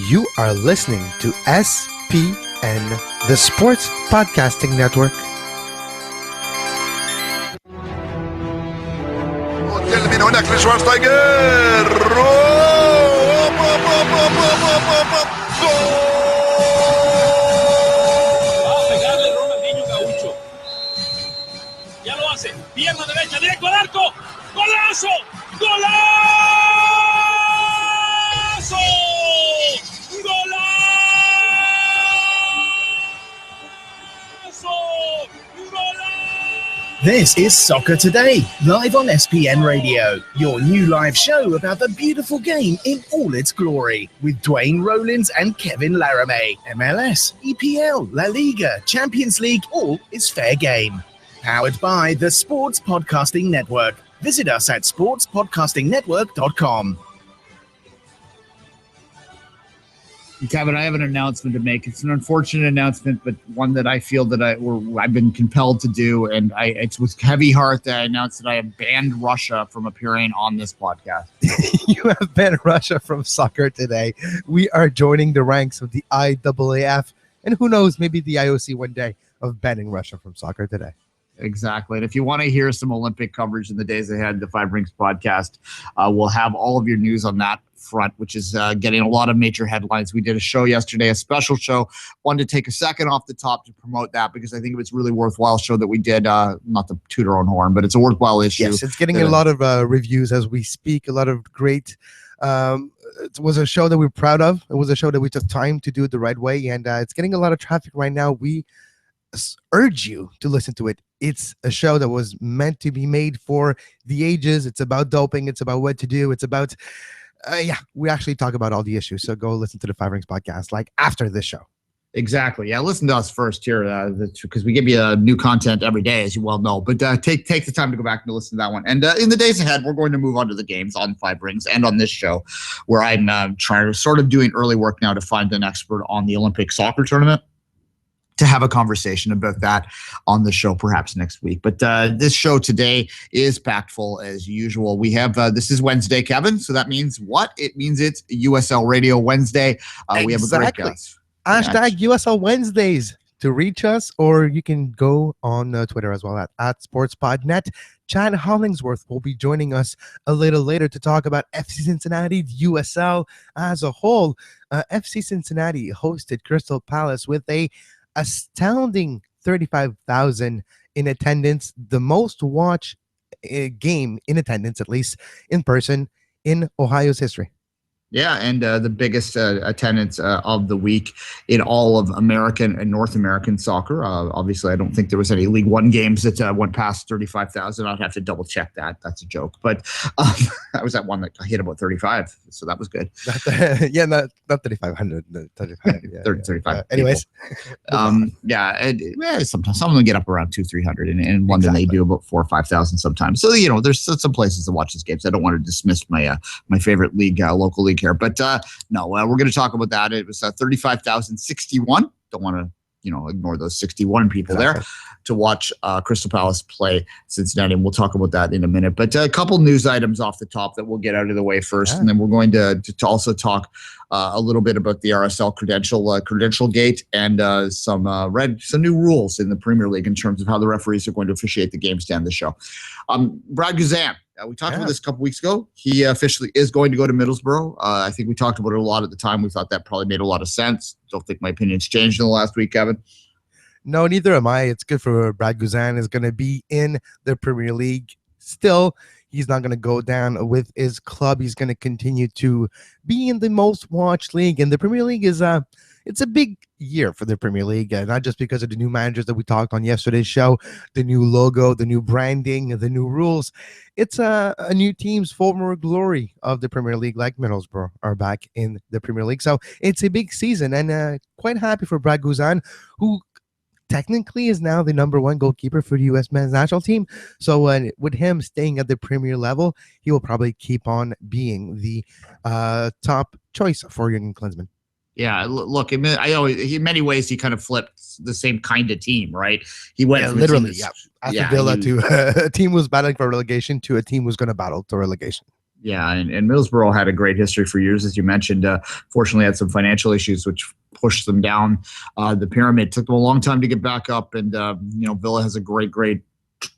You are listening to SPN, the Sports Podcasting Network. من هناك لشوارشتايجر Va a pegarle Ronaldinho Gaucho. Ya lo hace. Pierna derecha, directo al arco. ¡Golazo! ¡Golazo! ¡Golazo! This is Soccer Today, live on SPN Radio, your new live show about the beautiful game in all its glory, with Duane, Rollins and Kevin Laramee. MLS, EPL, La Liga, Champions League, all is fair game. Powered by the Sports Podcasting Network. Visit us at sportspodcastingnetwork.com. Kevin, I have an announcement to make. It's an unfortunate announcement, but one that I feel that I've been compelled to do, and it's with heavy heart that I announced that I have banned Russia from appearing on this podcast. You have banned Russia from Soccer Today. We are joining the ranks of the IAAF, and who knows, maybe the IOC one day, of banning Russia from Soccer Today. Exactly. And if you want to hear some Olympic coverage in the days ahead, the Five Rings podcast will have all of your news on that front, which is getting a lot of major headlines. We did a show yesterday, a special show. Wanted to take a second off the top to promote that because I think it was really worthwhile show that we did. Not to toot our own horn, but it's a worthwhile issue. Yes, it's getting a lot of reviews as we speak. A lot of great. It was a show that we're proud of. It was a show that we took time to do it the right way, and it's getting a lot of traffic right now. We urge you to listen to it. It's a show that was meant to be made for the ages. It's about doping. It's about what to do. It's about, we actually talk about all the issues. So go listen to the Five Rings podcast, like after this show. Exactly. Yeah, listen to us first here because we give you new content every day, as you well know. But take the time to go back and listen to that one. And in the days ahead, we're going to move on to the games on Five Rings and on this show, where I'm trying to sort of doing early work now to find an expert on the Olympic soccer tournament, to have a conversation about that on the show perhaps next week. But this show today is packed full as usual. We have, this is Wednesday, Kevin. So that means what? It means it's USL Radio Wednesday. We have a great guest. Hashtag USL Wednesdays to reach us, or you can go on Twitter as well at SportsPodNet. Chad Hollingsworth will be joining us a little later to talk about FC Cincinnati, USL as a whole. FC Cincinnati hosted Crystal Palace with a astounding 35,000 in attendance, the most watched game in attendance, at least in person, in Ohio's history. Yeah, and the biggest attendance of the week in all of American and North American soccer. Obviously, I don't think there was any League One games that went past 35,000. I'd have to double check that. That's a joke. But that was that one that hit about 35, so that was good. Not 3,500. 35. Yeah, 35. Anyways. Sometimes some of them get up around 200-300. In London, They do about 4,000 or 5,000 sometimes. So, there's some places to watch these games. I don't want to dismiss my favorite league, local league here, but no, we're going to talk about that. It was 35,061. Don't want to ignore those 61 people there to watch Crystal Palace play Cincinnati, and we'll talk about that in a minute. But a couple news items off the top that we'll get out of the way first, and then we're going to also talk a little bit about the RSL credential gate and some new rules in the Premier League in terms of how the referees are going to officiate the games to end the show. Brad Guzan. We talked about this a couple weeks ago. He officially is going to go to Middlesbrough. I think we talked about it a lot at the time. We thought that probably made a lot of sense. Don't think my opinion's changed in the last week, Kevin. No, neither am I. It's good for Brad Guzan. Is going to be in the Premier League. Still, he's not going to go down with his club. He's going to continue to be in the most watched league. And the Premier League is it's a big year for the Premier League, not just because of the new managers that we talked on yesterday's show, the new logo, the new branding, the new rules. It's a new team's former glory of the Premier League, like Middlesbrough, are back in the Premier League. So it's a big season, and quite happy for Brad Guzan, who technically is now the number one goalkeeper for the U.S. men's national team. So with him staying at the Premier level, he will probably keep on being the top choice for Jurgen Klinsmann. Yeah, look, in many ways, he kind of flipped the same kind of team, right? He went from literally, Aston Villa to a team who was battling for relegation to a team who's going to battle to relegation. Yeah, and Middlesbrough had a great history for years, as you mentioned. Fortunately, had some financial issues which pushed them down the pyramid. Took them a long time to get back up, and Villa has a great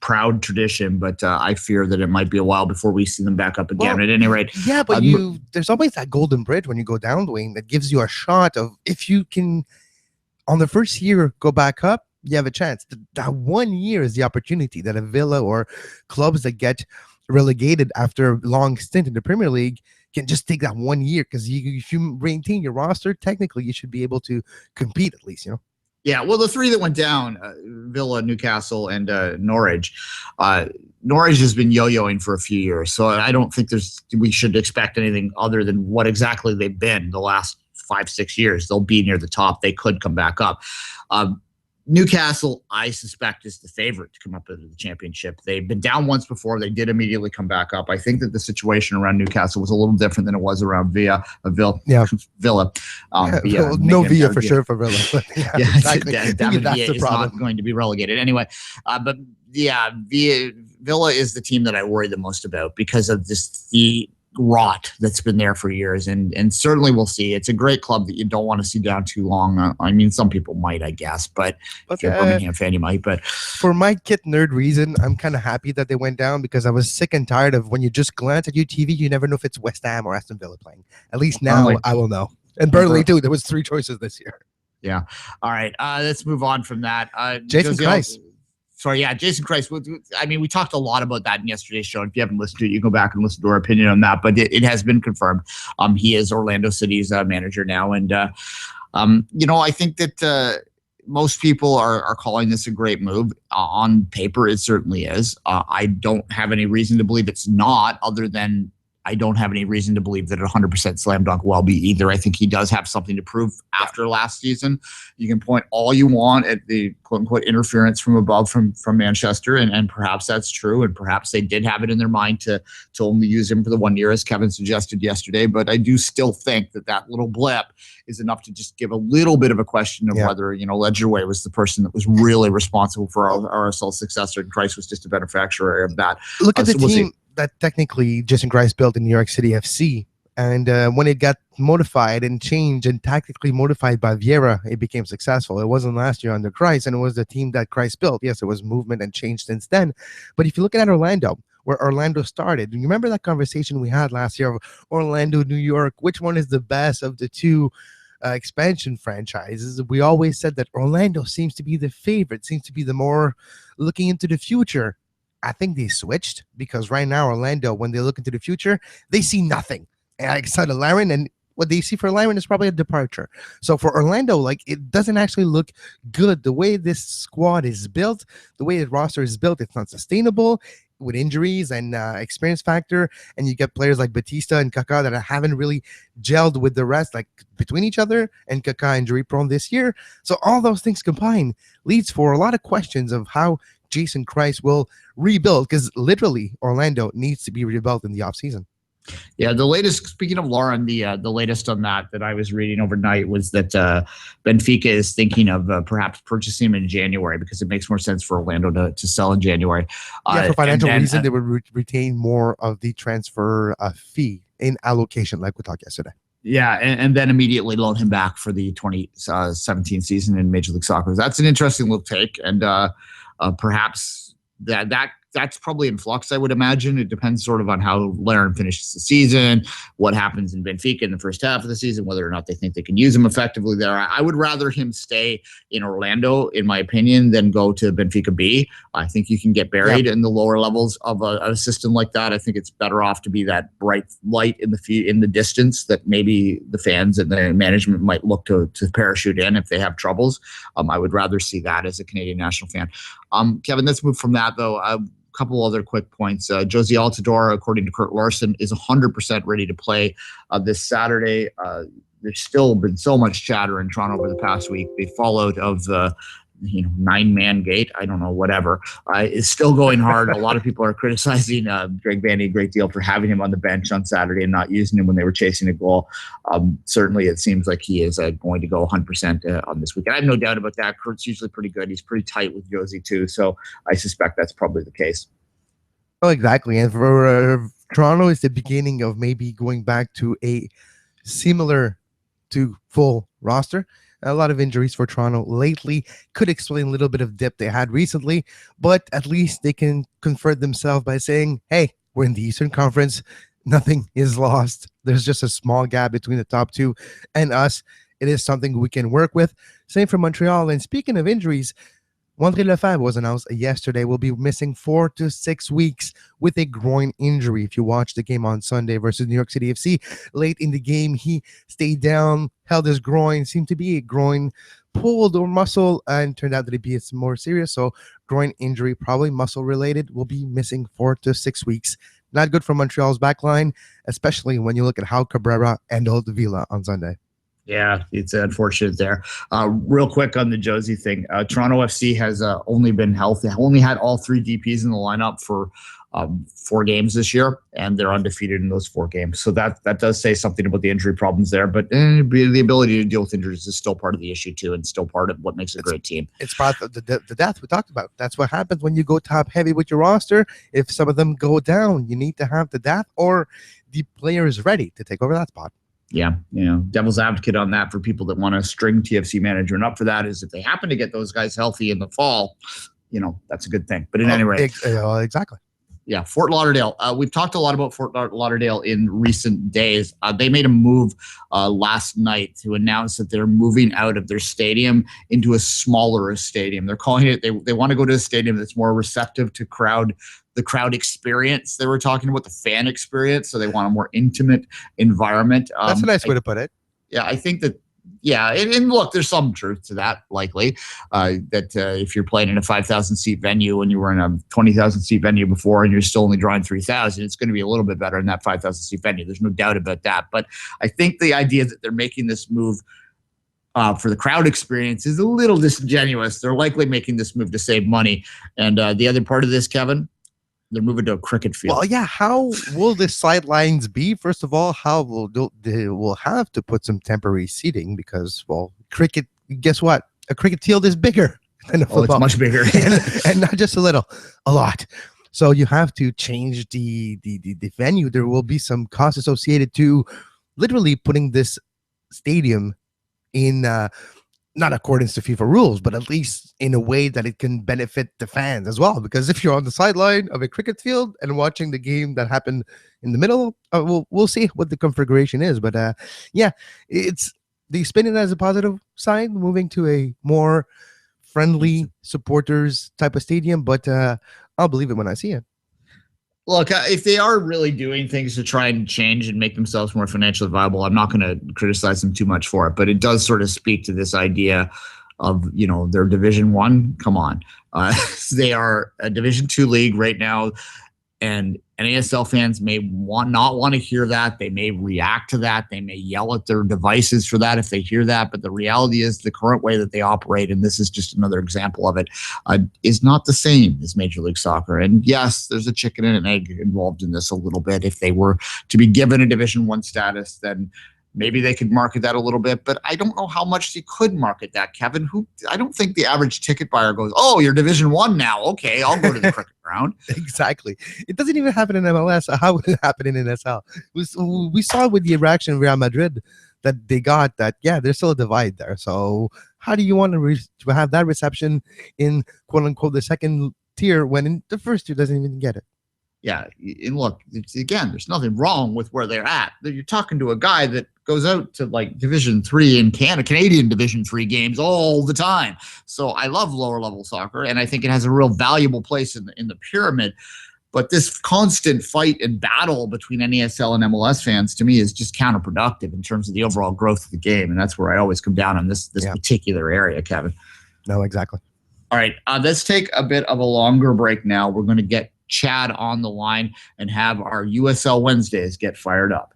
proud tradition, but I fear that it might be a while before we see them back up again. Well, at any rate, yeah, but there's always that golden bridge when you go down, Duane, that gives you a shot of, if you can on the first year go back up, you have a chance. That 1 year is the opportunity that a Villa or clubs that get relegated after a long stint in the Premier League can just take that 1 year, because if you maintain your roster, technically you should be able to compete at least, Yeah, well, the three that went down, Villa, Newcastle, and Norwich. Norwich has been yo-yoing for a few years, so I don't think we should expect anything other than what exactly they've been the last 5-6 years. They'll be near the top. They could come back up. Newcastle, I suspect, is the favorite to come up into the championship. They've been down once before. They did immediately come back up. I think that the situation around Newcastle was a little different than it was around Villa. Yeah. Villa. No Villa for sure for Villa. Yeah, exactly. David Villa is not going to be relegated anyway. But yeah, Villa is the team that I worry the most about because of the rot that's been there for years, and certainly we'll see. It's a great club that you don't want to see down too long. I mean, some people might, I guess, but if you're a Birmingham fan, you might. But for my kit nerd reason, I'm kind of happy that they went down, because I was sick and tired of when you just glance at UTV, you never know if it's West Ham or Aston Villa playing. At least now I will know. And Burnley too. There was 3 choices this year. Yeah. All right. Let's move on from that. Jason Christ. Sorry, yeah, Jason Christ. I mean, we talked a lot about that in yesterday's show. If you haven't listened to it, you can go back and listen to our opinion on that. But it has been confirmed. He is Orlando City's manager now. And, I think that most people are calling this a great move. On paper, it certainly is. I don't have any reason to believe it's not, other than I don't have any reason to believe that 100% slam dunk will be either. I think he does have something to prove after last season. You can point all you want at the quote unquote interference from above from Manchester, and perhaps that's true, and perhaps they did have it in their mind to only use him for the 1 year, as Kevin suggested yesterday. But I do still think that little blip is enough to just give a little bit of a question of whether Ledgerway was the person that was really responsible for our RSL successor, and Christ was just a beneficiary of that. Look at the team that technically Jason Christ built in New York City FC, and when it got modified and changed and tactically modified by Vieira, it became successful. It wasn't last year under Christ, and it was the team that Christ built. Yes, there was movement and change since then, but if you look at Orlando, where Orlando started, you remember that conversation we had last year of Orlando, New York, which one is the best of the two expansion franchises? We always said that Orlando seems to be the favorite, seems to be the more looking into the future. I think they switched, because right now Orlando, when they look into the future, they see nothing. And I said Laren, and what they see for Laren is probably a departure. So for Orlando, it doesn't actually look good. The way this squad is built, the way the roster is built, it's not sustainable with injuries and experience factor. And you get players like Batista and Kaká that haven't really gelled with the rest, between each other, and Kaká injury prone this year. So all those things combined leads for a lot of questions of how Jason Christ will rebuild, because literally Orlando needs to be rebuilt in the offseason. Yeah, the latest, speaking of Lauren, the latest on that I was reading overnight was that Benfica is thinking of perhaps purchasing him in January, because it makes more sense for Orlando to sell in January. For financial reason, they would retain more of the transfer fee in allocation, like we talked yesterday. Yeah, and then immediately loan him back for the 2017 season in Major League Soccer. That's an interesting little take, and perhaps that's probably in flux, I would imagine. It depends sort of on how Laren finishes the season, what happens in Benfica in the first half of the season, whether or not they think they can use him effectively there. I would rather him stay in Orlando, in my opinion, than go to Benfica B. I think you can get buried in the lower levels of a system like that. I think it's better off to be that bright light in the distance that maybe the fans and the management might look to parachute in if they have troubles. I would rather see that as a Canadian national fan. Kevin, let's move from that, though. Couple other quick points. Josie Altidore, according to Kurt Larson, is 100% ready to play this Saturday. There's still been so much chatter in Toronto over the past week. The fallout of the 9-man gate, I don't know, whatever, is still going hard. A lot of people are criticizing Greg Bandy a great deal for having him on the bench on Saturday and not using him when they were chasing a goal. Certainly, it seems like he is going to go 100% on this week. And I have no doubt about that. Kurt's usually pretty good. He's pretty tight with Josie, too. So I suspect that's probably the case. Oh, exactly. And for Toronto is the beginning of maybe going back to a similar to full roster. A lot of injuries for Toronto lately could explain a little bit of dip they had recently, but at least they can comfort themselves by saying, hey, we're in the Eastern Conference. Nothing is lost. There's just a small gap between the top two and us. It is something we can work with. Same for Montreal. And speaking of injuries, André Lefebvre was announced yesterday will be missing 4 to 6 weeks with a groin injury. If you watch the game on Sunday versus New York City FC, late in the game, he stayed down, held his groin, seemed to be a groin pulled or muscle, and turned out that it'd be more serious. So groin injury, probably muscle related, will be missing 4 to 6 weeks. Not good for Montreal's backline, especially when you look at how Cabrera handled Villa on Sunday. Yeah, it's unfortunate there. Real quick on the Josie thing. Toronto FC has only been healthy, only had all 3 DPs in the lineup for 4 games this year, and they're undefeated in those 4 games. So that does say something about the injury problems there. But the ability to deal with injuries is still part of the issue too, and still part of what makes a great team. It's part of the depth we talked about. That's what happens when you go top heavy with your roster. If some of them go down, you need to have the depth or the players ready to take over that spot. Yeah, devil's advocate on that for people that want to string TFC management up for that is if they happen to get those guys healthy in the fall, that's a good thing. But in any rate, exactly. Yeah, Fort Lauderdale. We've talked a lot about Fort Lauderdale in recent days. They made a move last night to announce that they're moving out of their stadium into a smaller stadium. They're calling it, they want to go to a stadium that's more receptive to the crowd experience. They were talking about the fan experience, so they want a more intimate environment. That's a nice way to put it. Yeah, I think that. Yeah, and look, there's some truth to that, likely, that if you're playing in a 5,000 seat venue and you were in a 20,000 seat venue before and you're still only drawing 3,000, it's going to be a little bit better in that 5,000 seat venue. There's no doubt about that. But I think the idea that they're making this move for the crowd experience is a little disingenuous. They're likely making this move to save money. And the other part of this, Kevin, they're moving to a cricket field. Well, yeah. How will the sidelines be? First of all, they will have to put some temporary seating because, well, cricket. Guess what? A cricket field is bigger than a football. It's much bigger, and not just a little, a lot. So you have to change the venue. There will be some costs associated to literally putting this stadium in. Not accordance to FIFA rules, but at least in a way that it can benefit the fans as well. Because if you're on the sideline of a cricket field and watching the game that happened in the middle, we'll see what the configuration is. But it's they spin it as a positive sign, moving to a more friendly supporters type of stadium. But I'll believe it when I see it. Look, if they are really doing things to try and change and make themselves more financially viable, I'm not going to criticize them too much for it. But it does sort of speak to this idea of, their Division 1. Come on. They are a Division 2 league right now. And NASL fans may not want to hear that. They may react to that. They may yell at their devices for that if they hear that. But the reality is the current way that they operate, and this is just another example of it, is not the same as Major League Soccer. And yes, there's a chicken and an egg involved in this a little bit. If they were to be given a Division 1 status, then maybe they could market that a little bit, but I don't know how much they could market that, Kevin. I don't think the average ticket buyer goes, "Oh, you're Division 1 now. Okay, I'll go to the cricket ground." Exactly. It doesn't even happen in MLS. How would it happen in NSL? We saw with the reaction of Real Madrid that they got that, yeah, there's still a divide there. So how do you want to have that reception in, quote unquote, the second tier when in the first tier doesn't even get it? Yeah, and look, again, there's nothing wrong with where they're at. You're talking to a guy that goes out to like Division 3 in Canada, Canadian Division 3 games all the time. So I love lower level soccer, and I think it has a real valuable place in the pyramid. But this constant fight and battle between NASL and MLS fans, to me, is just counterproductive in terms of the overall growth of the game. And that's where I always come down on this particular area, Kevin. No, exactly. All right, let's take a bit of a longer break now. We're going to get Chad on the line and have our USL Wednesdays get fired up.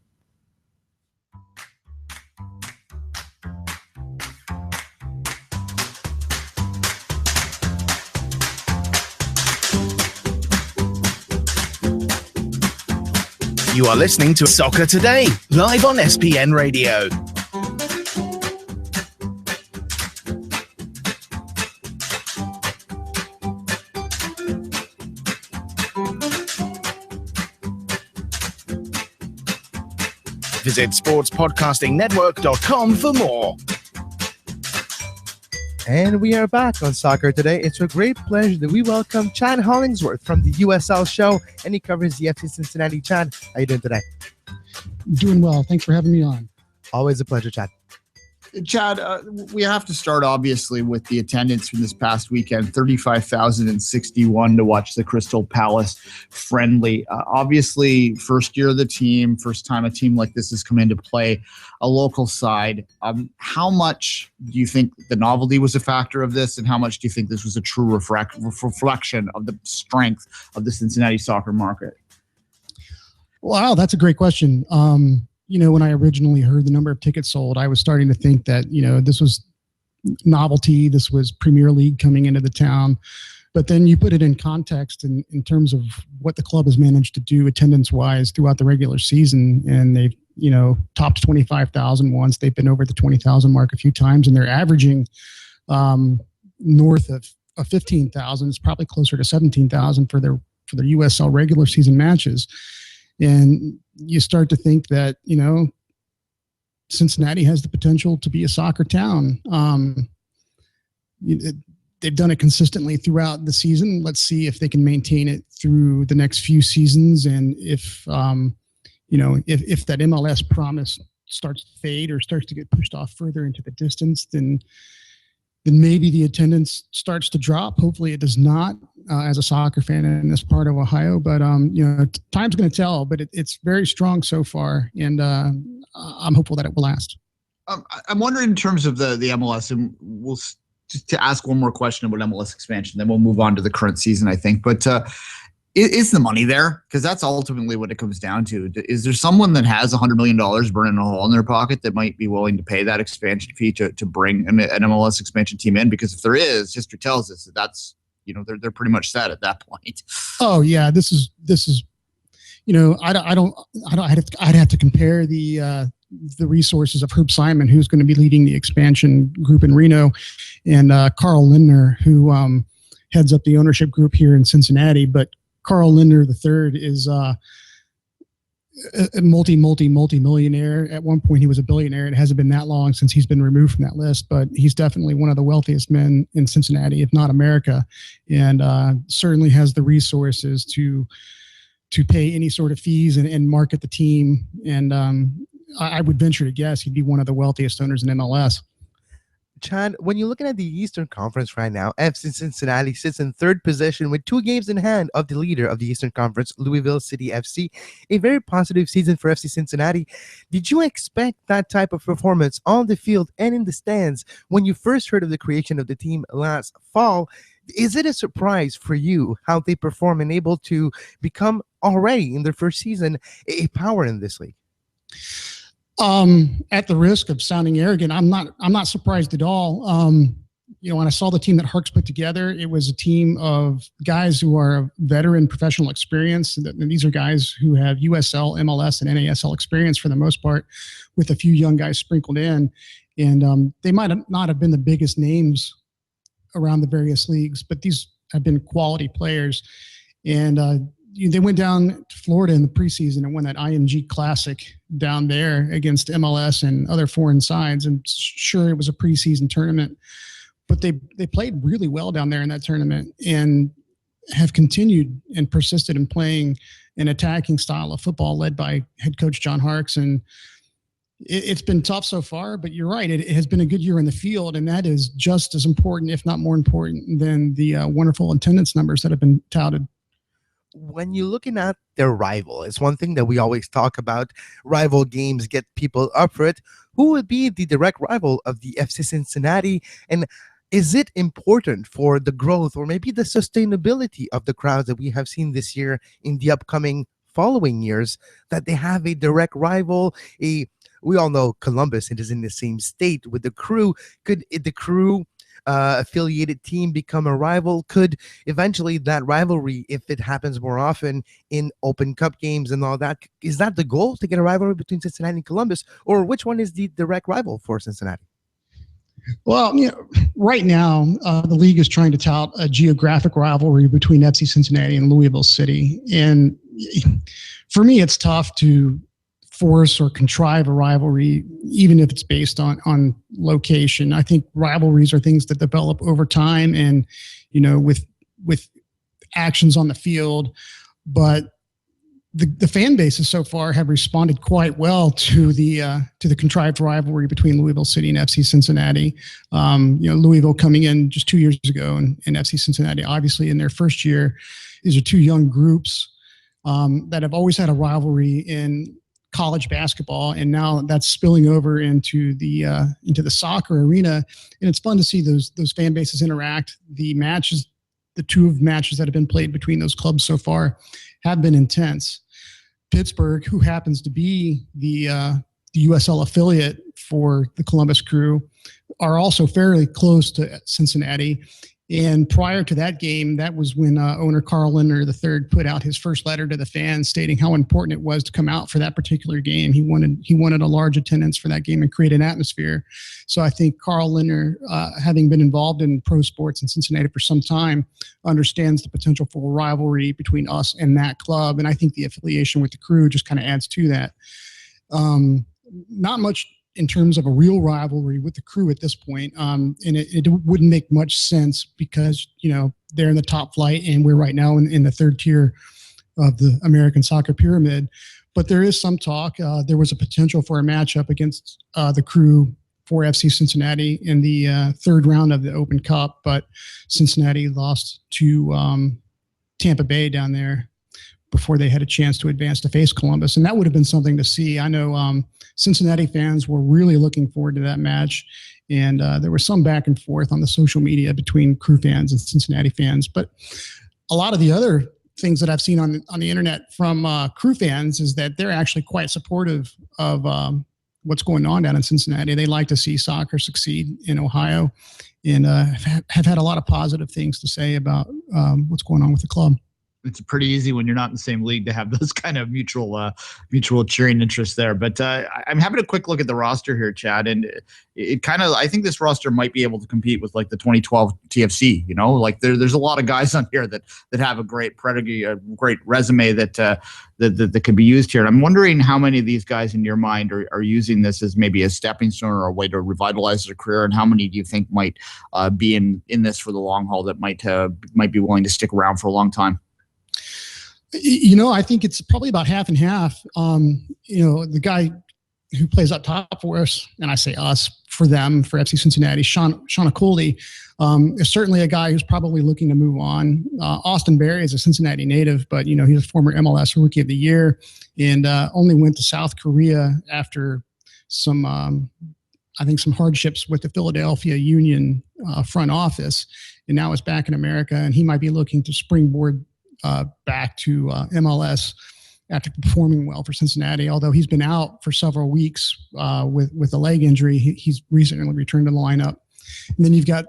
You are listening to Soccer Today, live on SPN Radio. Visit sportspodcastingnetwork.com for more. And we are back on Soccer Today. It's a great pleasure that we welcome Chad Hollingsworth from the USL show, and he covers the FC Cincinnati. Chad, how you doing today? Doing well. Thanks for having me on. Always a pleasure, Chad. Chad, we have to start obviously with the attendance from this past weekend, 35,061 to watch the Crystal Palace friendly. Obviously, first year of the team, first time a team like this has come into play, a local side. How much do you think the novelty was a factor of this, and how much do you think this was a true reflection of the strength of the Cincinnati soccer market? Wow, that's a great question. When I originally heard the number of tickets sold, I was starting to think that, this was novelty. This was Premier League coming into the town. But then you put it in context in terms of what the club has managed to do attendance-wise throughout the regular season. And they've, topped 25,000 once. They've been over the 20,000 mark a few times, and they're averaging north of 15,000. It's probably closer to 17,000 for their USL regular season matches. And you start to think that, Cincinnati has the potential to be a soccer town. They've done it consistently throughout the season. Let's see if they can maintain it through the next few seasons. And if that MLS promise starts to fade or starts to get pushed off further into the distance, then maybe the attendance starts to drop. Hopefully it does not, as a soccer fan in this part of Ohio. But, time's going to tell. But it's very strong so far, and I'm hopeful that it will last. I'm wondering in terms of the MLS, and we'll just to ask one more question about MLS expansion, then we'll move on to the current season, I think. But is the money there? Because that's ultimately what it comes down to. Is there someone that has $100 million burning a hole in their pocket that might be willing to pay that expansion fee to bring an MLS expansion team in? Because if there is, history tells us that's they're pretty much set at that point. Oh yeah, this is I'd have to compare the resources of Herb Simon, who's going to be leading the expansion group in Reno, and Carl Lindner, who heads up the ownership group here in Cincinnati. But Carl Lindner III is a multi-millionaire. At one point, he was a billionaire. It hasn't been that long since he's been removed from that list, but he's definitely one of the wealthiest men in Cincinnati, if not America, and certainly has the resources to pay any sort of fees and market the team. And I would venture to guess he'd be one of the wealthiest owners in MLS. Chad, when you're looking at the Eastern Conference right now, FC Cincinnati sits in third position with 2 games in hand of the leader of the Eastern Conference, Louisville City FC. A very positive season for FC Cincinnati. Did you expect that type of performance on the field and in the stands when you first heard of the creation of the team last fall? Is it a surprise for you how they perform and able to become already in their first season a power in this league? At the risk of sounding arrogant, I'm not surprised at all. When I saw the team that Hark's put together, it was a team of guys who are veteran professional experience. And these are guys who have USL, MLS, and NASL experience for the most part, with a few young guys sprinkled in. And they might not have been the biggest names around the various leagues, but these have been quality players. And they went down to Florida in the preseason and won that IMG Classic down there against MLS and other foreign sides. And sure, it was a preseason tournament, but they played really well down there in that tournament and have continued and persisted in playing an attacking style of football led by head coach John Harkes. And it's been tough so far, but you're right. It has been a good year in the field, and that is just as important, if not more important, than the wonderful attendance numbers that have been touted. When you're looking at their rival, it's one thing that we always talk about. Rival games get people up for it. Who would be the direct rival of the FC Cincinnati? And is it important for the growth or maybe the sustainability of the crowds that we have seen this year in the upcoming following years that they have a direct rival? We all know Columbus, it is in the same state with the Crew. Could the Crew affiliated team become a rival? Could eventually that rivalry, if it happens more often in Open Cup games and all that, is that the goal, to get a rivalry between Cincinnati and Columbus? Or which one is the direct rival for Cincinnati? Well, right now, the league is trying to tout a geographic rivalry between FC Cincinnati and Louisville City. And for me, it's tough to force or contrive a rivalry, even if it's based on location. I think rivalries are things that develop over time and, with actions on the field. But the fan bases so far have responded quite well to the contrived rivalry between Louisville City and FC Cincinnati. Louisville coming in just 2 years ago, and FC Cincinnati, obviously in their first year. These are two young groups that have always had a rivalry in college basketball, and now that's spilling over into the soccer arena. And it's fun to see those fan bases interact. The two matches that have been played between those clubs so far have been intense. Pittsburgh, who happens to be the USL affiliate for the Columbus Crew, are also fairly close to Cincinnati. And prior to that game, that was when owner Carl Lindner III put out his first letter to the fans stating how important it was to come out for that particular game. He wanted a large attendance for that game and create an atmosphere. So I think Carl Lindner, having been involved in pro sports in Cincinnati for some time, understands the potential for a rivalry between us and that club. And I think the affiliation with the Crew just kind of adds to that. Not much in terms of a real rivalry with the Crew at this point. And it wouldn't make much sense because, they're in the top flight and we're right now in the third tier of the American soccer pyramid. But there is some talk. There was a potential for a matchup against the Crew for FC Cincinnati in the third round of the Open Cup, but Cincinnati lost to Tampa Bay down there before they had a chance to advance to face Columbus. And that would have been something to see. I know Cincinnati fans were really looking forward to that match. And there was some back and forth on the social media between Crew fans and Cincinnati fans. But a lot of the other things that I've seen on the internet from Crew fans is that they're actually quite supportive of what's going on down in Cincinnati. They like to see soccer succeed in Ohio and have had a lot of positive things to say about what's going on with the club. It's pretty easy when you're not in the same league to have those kind of mutual cheering interests there. But I'm having a quick look at the roster here, Chad, and it kind of, I think this roster might be able to compete with like the 2012 TFC. Like there's a lot of guys on here that have a great pedigree, a great resume that could be used here. And I'm wondering how many of these guys in your mind are using this as maybe a stepping stone or a way to revitalize their career, and how many do you think might be in this for the long haul that might be willing to stick around for a long time? I think it's probably about half and half. The guy who plays up top for us, and I say us, for FC Cincinnati, Sean Coley, is certainly a guy who's probably looking to move on. Austin Berry is a Cincinnati native, but, he's a former MLS Rookie of the Year and only went to South Korea after some hardships with the Philadelphia Union front office, and now is back in America, and he might be looking to springboard back to MLS after performing well for Cincinnati. Although he's been out for several weeks with a leg injury, he's recently returned to the lineup. And then you've got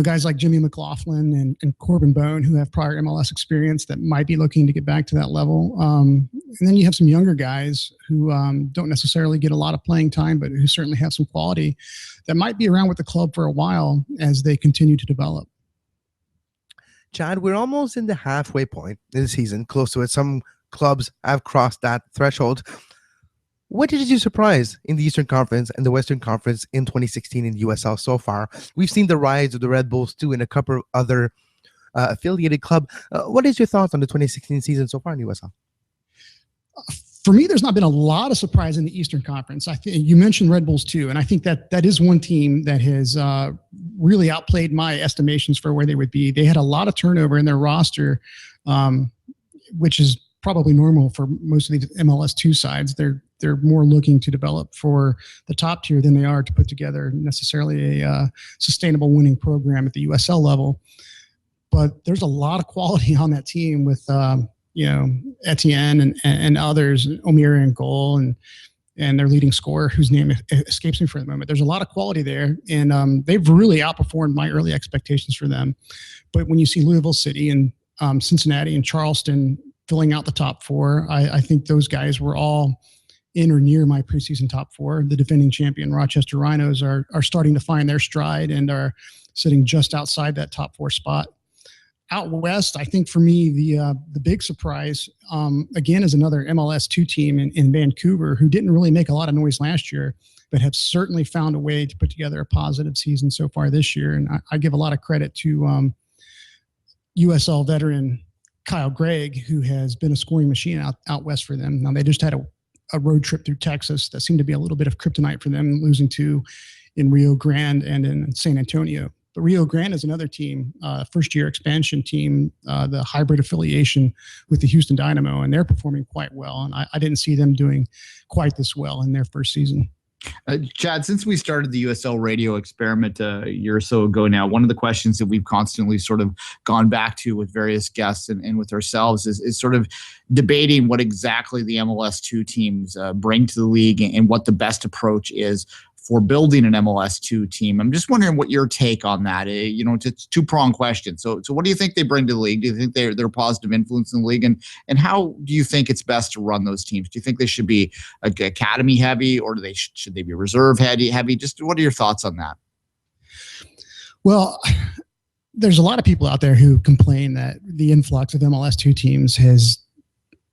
guys like Jimmy McLaughlin and Corbin Bone who have prior MLS experience that might be looking to get back to that level. And then you have some younger guys who don't necessarily get a lot of playing time, but who certainly have some quality that might be around with the club for a while as they continue to develop. Chad, we're almost in the halfway point in the season, close to it. Some clubs have crossed that threshold. What did you surprise in the Eastern Conference and the Western Conference in 2016 in USL so far? We've seen the rise of the Red Bulls too in a couple of other affiliated clubs. What is your thoughts on the 2016 season so far in USL? For me, there's not been a lot of surprise in the Eastern Conference. I think you mentioned Red Bulls too, and I think that is one team that has really outplayed my estimations for where they would be. They had a lot of turnover in their roster, which is probably normal for most of these MLS2 sides. They're more looking to develop for the top tier than they are to put together necessarily a sustainable winning program at the USL level. But there's a lot of quality on that team with Etienne and others, Omir in goal, and their leading scorer, whose name escapes me for the moment. There's a lot of quality there, and they've really outperformed my early expectations for them. But when you see Louisville City and Cincinnati and Charleston filling out the top four, I think those guys were all in or near my preseason top four. The defending champion Rochester Rhinos are starting to find their stride and are sitting just outside that top four spot. out west, I think for me, the big surprise, again, is another MLS 2 team in Vancouver, who didn't really make a lot of noise last year, but have certainly found a way to put together a positive season so far this year. And I give a lot of credit to USL veteran Kyle Gregg, who has been a scoring machine out west for them. Now, they just had a road trip through Texas that seemed to be a little bit of kryptonite for them, losing to in Rio Grande and in San Antonio. But Rio Grande is another team, first-year expansion team, the hybrid affiliation with the Houston Dynamo, and they're performing quite well. And I didn't see them doing quite this well in their first season. Chad, since we started the USL radio experiment a year or so ago now, one of the questions that we've constantly sort of gone back to with various guests and with ourselves is sort of debating what exactly the MLS 2 teams bring to the league and what the best approach is for building an MLS 2 team. I'm just wondering what your take on that. It's a two-pronged question. So what do you think they bring to the league? Do you think they're a positive influence in the league? And how do you think it's best to run those teams? Do you think they should be academy heavy, or should they be reserve heavy? Just what are your thoughts on that? Well, there's a lot of people out there who complain that the influx of MLS 2 teams has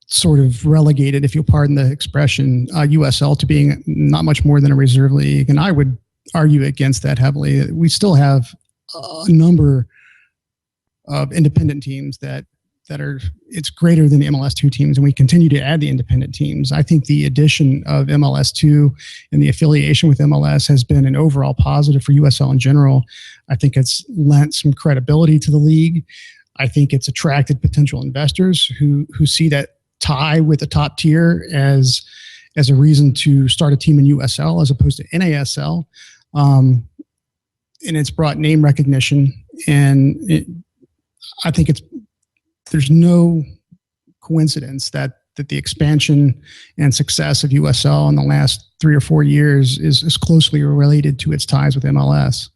sort of relegated, if you'll pardon the expression, USL to being not much more than a reserve league. And I would argue against that heavily. We still have a number of independent teams that it's greater than the MLS 2 teams, and we continue to add the independent teams. I think the addition of MLS 2 and the affiliation with MLS has been an overall positive for USL in general. I think it's lent some credibility to the league. I think it's attracted potential investors who see that tie with the top tier as a reason to start a team in USL as opposed to NASL. And it's brought name recognition. And I think there's no coincidence that the expansion and success of USL in the last 3 or 4 years is closely related to its ties with MLS.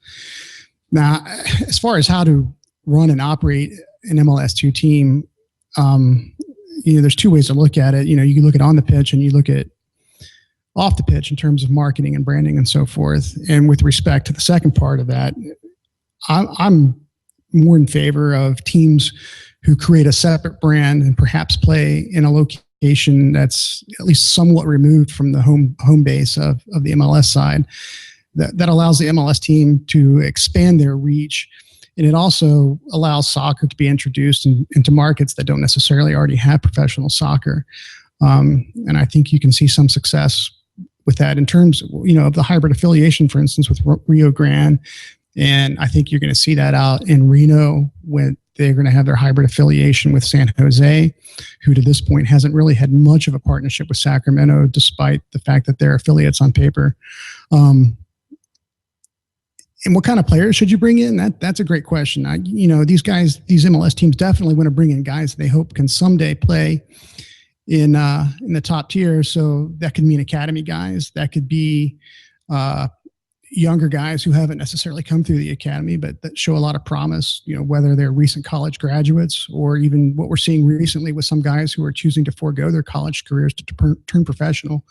Now, as far as how to run and operate an MLS 2 team, there's two ways to look at it. You can look at on the pitch and you look at off the pitch in terms of marketing and branding and so forth. And with respect to the second part of that, I'm more in favor of teams who create a separate brand and perhaps play in a location that's at least somewhat removed from the home base of the MLS side. That allows the MLS team to expand their reach. And it also allows soccer to be introduced into markets that don't necessarily already have professional soccer. And I think you can see some success with that in terms of the hybrid affiliation, for instance, with Rio Grande. And I think you're going to see that out in Reno when they're going to have their hybrid affiliation with San Jose, who to this point hasn't really had much of a partnership with Sacramento, despite the fact that they're affiliates on paper. And what kind of players should you bring in? That's a great question. These MLS teams definitely want to bring in guys they hope can someday play in the top tier. So that could mean academy guys. That could be younger guys who haven't necessarily come through the academy, but that show a lot of promise, whether they're recent college graduates or even what we're seeing recently with some guys who are choosing to forego their college careers to turn professional.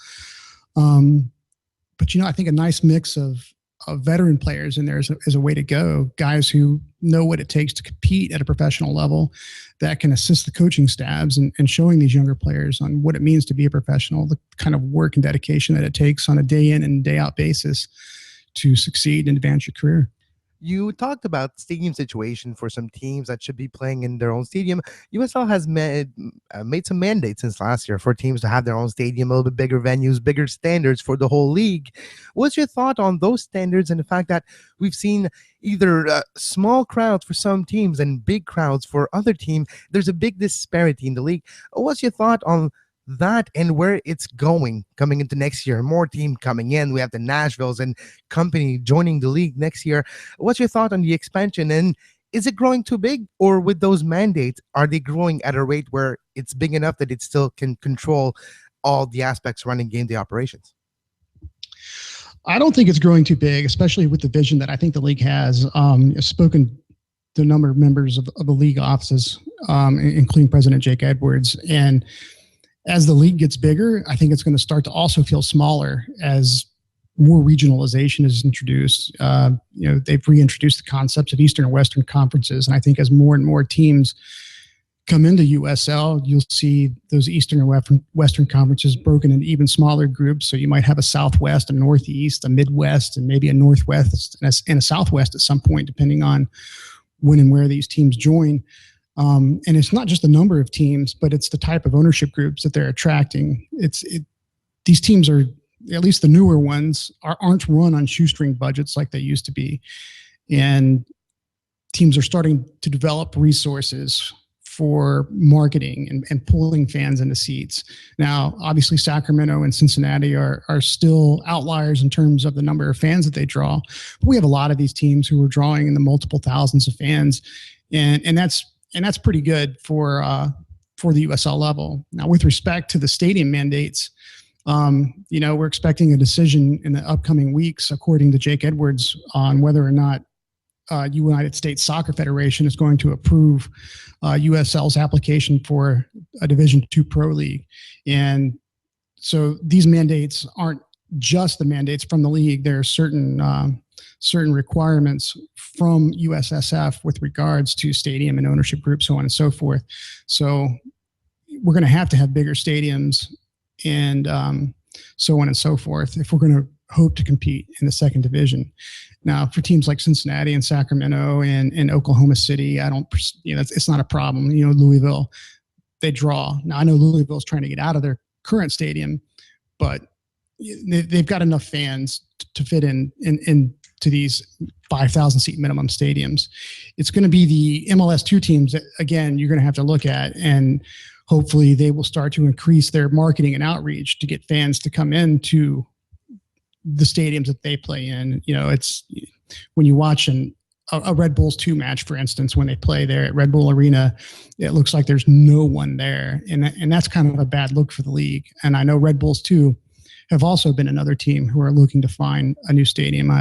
But, I think a nice mix of veteran players in there is a way to go. Guys who know what it takes to compete at a professional level that can assist the coaching staffs and showing these younger players on what it means to be a professional, the kind of work and dedication that it takes on a day in and day out basis to succeed and advance your career. You talked about stadium situation for some teams that should be playing in their own stadium. USL has made some mandates since last year for teams to have their own stadium, a little bit bigger venues, bigger standards for the whole league. What's your thought on those standards and the fact that we've seen either small crowds for some teams and big crowds for other teams? There's a big disparity in the league. What's your thought on that and where it's coming into next year? More team coming in. We have the Nashvilles and company joining the league next year. What's your thought on the expansion? And is it growing too big, or with those mandates, are they growing at a rate where it's big enough that it still can control all the aspects running game day operations? I don't think it's growing too big, especially with the vision that I think the league has. I've spoken to a number of members of the league offices, including President Jake Edwards, and as the league gets bigger, I think it's going to start to also feel smaller as more regionalization is introduced. They've reintroduced the concepts of Eastern and Western conferences. And I think as more and more teams come into USL, you'll see those Eastern and Western conferences broken into even smaller groups. So you might have a Southwest, a Northeast, a Midwest, and maybe a Northwest and a Southwest at some point, depending on when and where these teams join. And it's not just the number of teams, but it's the type of ownership groups that they're attracting. These teams are, at least the newer ones, aren't run on shoestring budgets like they used to be. And teams are starting to develop resources for marketing and pulling fans into seats. Now, obviously, Sacramento and Cincinnati are still outliers in terms of the number of fans that they draw. But we have a lot of these teams who are drawing in the multiple thousands of fans, and that's pretty good for the USL level. Now, with respect to the stadium mandates, we're expecting a decision in the upcoming weeks, according to Jake Edwards, on whether or not United States Soccer Federation is going to approve USL's application for a Division II Pro League. And so these mandates aren't just the mandates from the league. There are certain requirements from USSF with regards to stadium and ownership groups, so on and so forth. So we're going to have bigger stadiums and so on and so forth if we're going to hope to compete in the second division. Now, for teams like Cincinnati and Sacramento and Oklahoma City, it's not a problem. Louisville, they draw. Now, I know Louisville is trying to get out of their current stadium, but they've got enough fans to fit into these 5,000 seat minimum stadiums. It's going to be the MLS 2 teams that, again, you're going to have to look at, and hopefully they will start to increase their marketing and outreach to get fans to come into the stadiums that they play in. It's when you watch a Red Bulls 2 match, for instance, when they play there at Red Bull Arena, it looks like there's no one there. And that's kind of a bad look for the league. And I know Red Bulls 2 have also been another team who are looking to find a new stadium.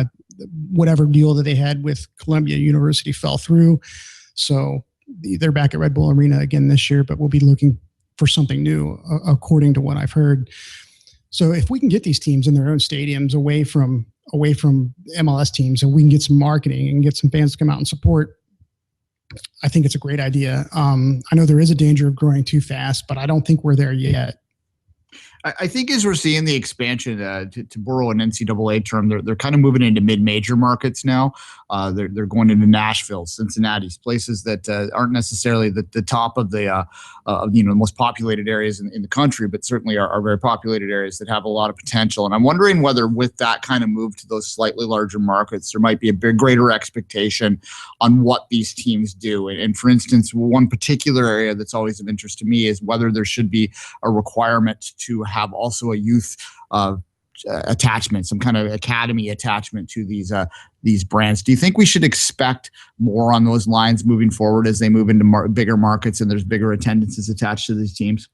Whatever deal that they had with Columbia University fell through. So they're back at Red Bull Arena again this year, but we'll be looking for something new, according to what I've heard. So if we can get these teams in their own stadiums away from MLS teams, and we can get some marketing and get some fans to come out and support, I think it's a great idea. I know there is a danger of growing too fast, but I don't think we're there yet. I think as we're seeing the expansion to borrow an NCAA term, they're kind of moving into mid-major markets now. They're going into Nashville, Cincinnati, places that aren't necessarily the top of the most populated areas in the country, but certainly are very populated areas that have a lot of potential. And I'm wondering whether with that kind of move to those slightly larger markets, there might be a greater expectation on what these teams do. And for instance, one particular area that's always of interest to me is whether there should be a requirement to have also a youth attachment, some kind of academy attachment to these brands. Do you think we should expect more on those lines moving forward as they move into bigger markets and there's bigger attendances attached to these teams?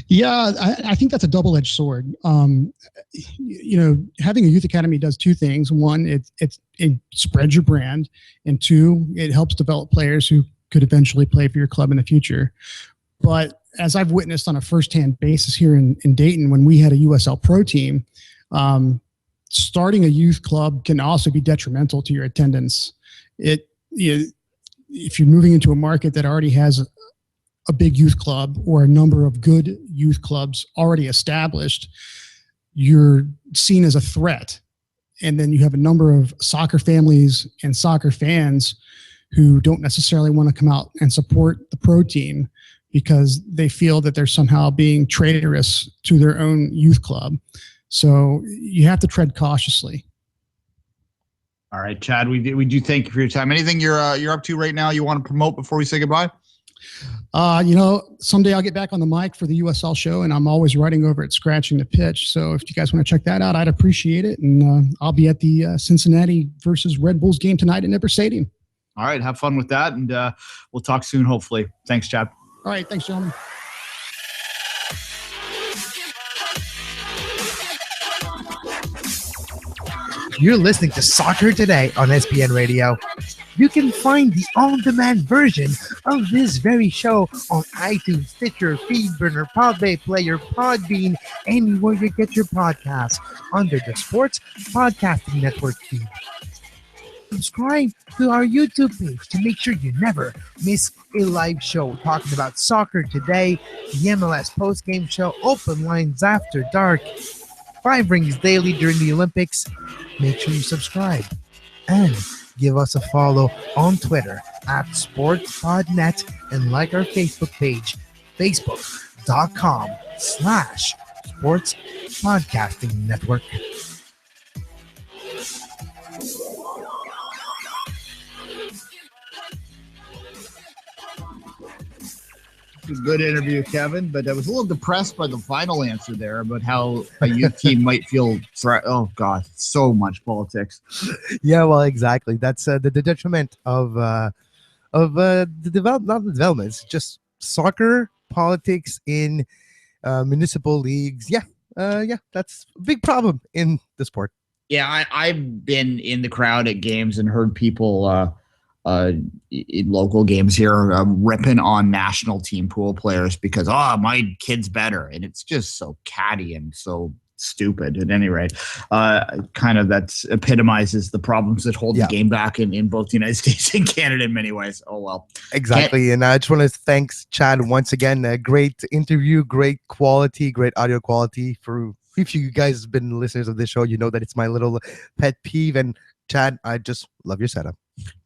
Yeah, I think that's a double-edged sword. Having a youth academy does two things. One, it spreads your brand, and two, it helps develop players who could eventually play for your club in the future. But as I've witnessed on a firsthand basis here in Dayton, when we had a USL Pro team, starting a youth club can also be detrimental to your attendance. If you're moving into a market that already has a big youth club or a number of good youth clubs already established, you're seen as a threat. And then you have a number of soccer families and soccer fans who don't necessarily want to come out and support the pro team because they feel that they're somehow being traitorous to their own youth club. So you have to tread cautiously. All right, Chad, we do thank you for your time. Anything you're up to right now you want to promote before we say goodbye? Someday I'll get back on the mic for the USL show, and I'm always writing over at Scratching the Pitch. So if you guys want to check that out, I'd appreciate it. And I'll be at the Cincinnati versus Red Bulls game tonight at Nipper Stadium. All right, have fun with that, and we'll talk soon, hopefully. Thanks, Chad. All right, thanks, gentlemen. You're listening to Soccer Today on SPN Radio. You can find the on-demand version of this very show on iTunes, Stitcher, FeedBurner, Podbay Player, Podbean, anywhere you get your podcasts. under the Sports Podcasting Network feed. Subscribe to our YouTube page to make sure you never miss a live show talking about soccer today, the MLS postgame show, Open Lines After Dark, 5 Rings Daily during the Olympics. Make sure you subscribe and give us a follow on Twitter at SportsPodNet and like our Facebook page, facebook.com/Sports Podcasting Network. Good interview, Kevin, but I was a little depressed by the final answer there about how a youth team might feel. Oh God, so much politics. Yeah, well, exactly. That's the detriment of the not the development. It's just soccer politics in municipal leagues. Yeah, that's a big problem in the sport. Yeah, I've been in the crowd at games and heard people in local games here ripping on national team pool players because my kid's better, and it's just so catty and so stupid. At any rate, kind of that epitomizes the problems that hold the game back in both the United States and Canada in many ways. Oh well, exactly. And I just want to thank Chad once again. A great interview, great quality, great audio quality. For if you guys have been listeners of this show, you know that it's my little pet peeve. And Chad, I just love your setup.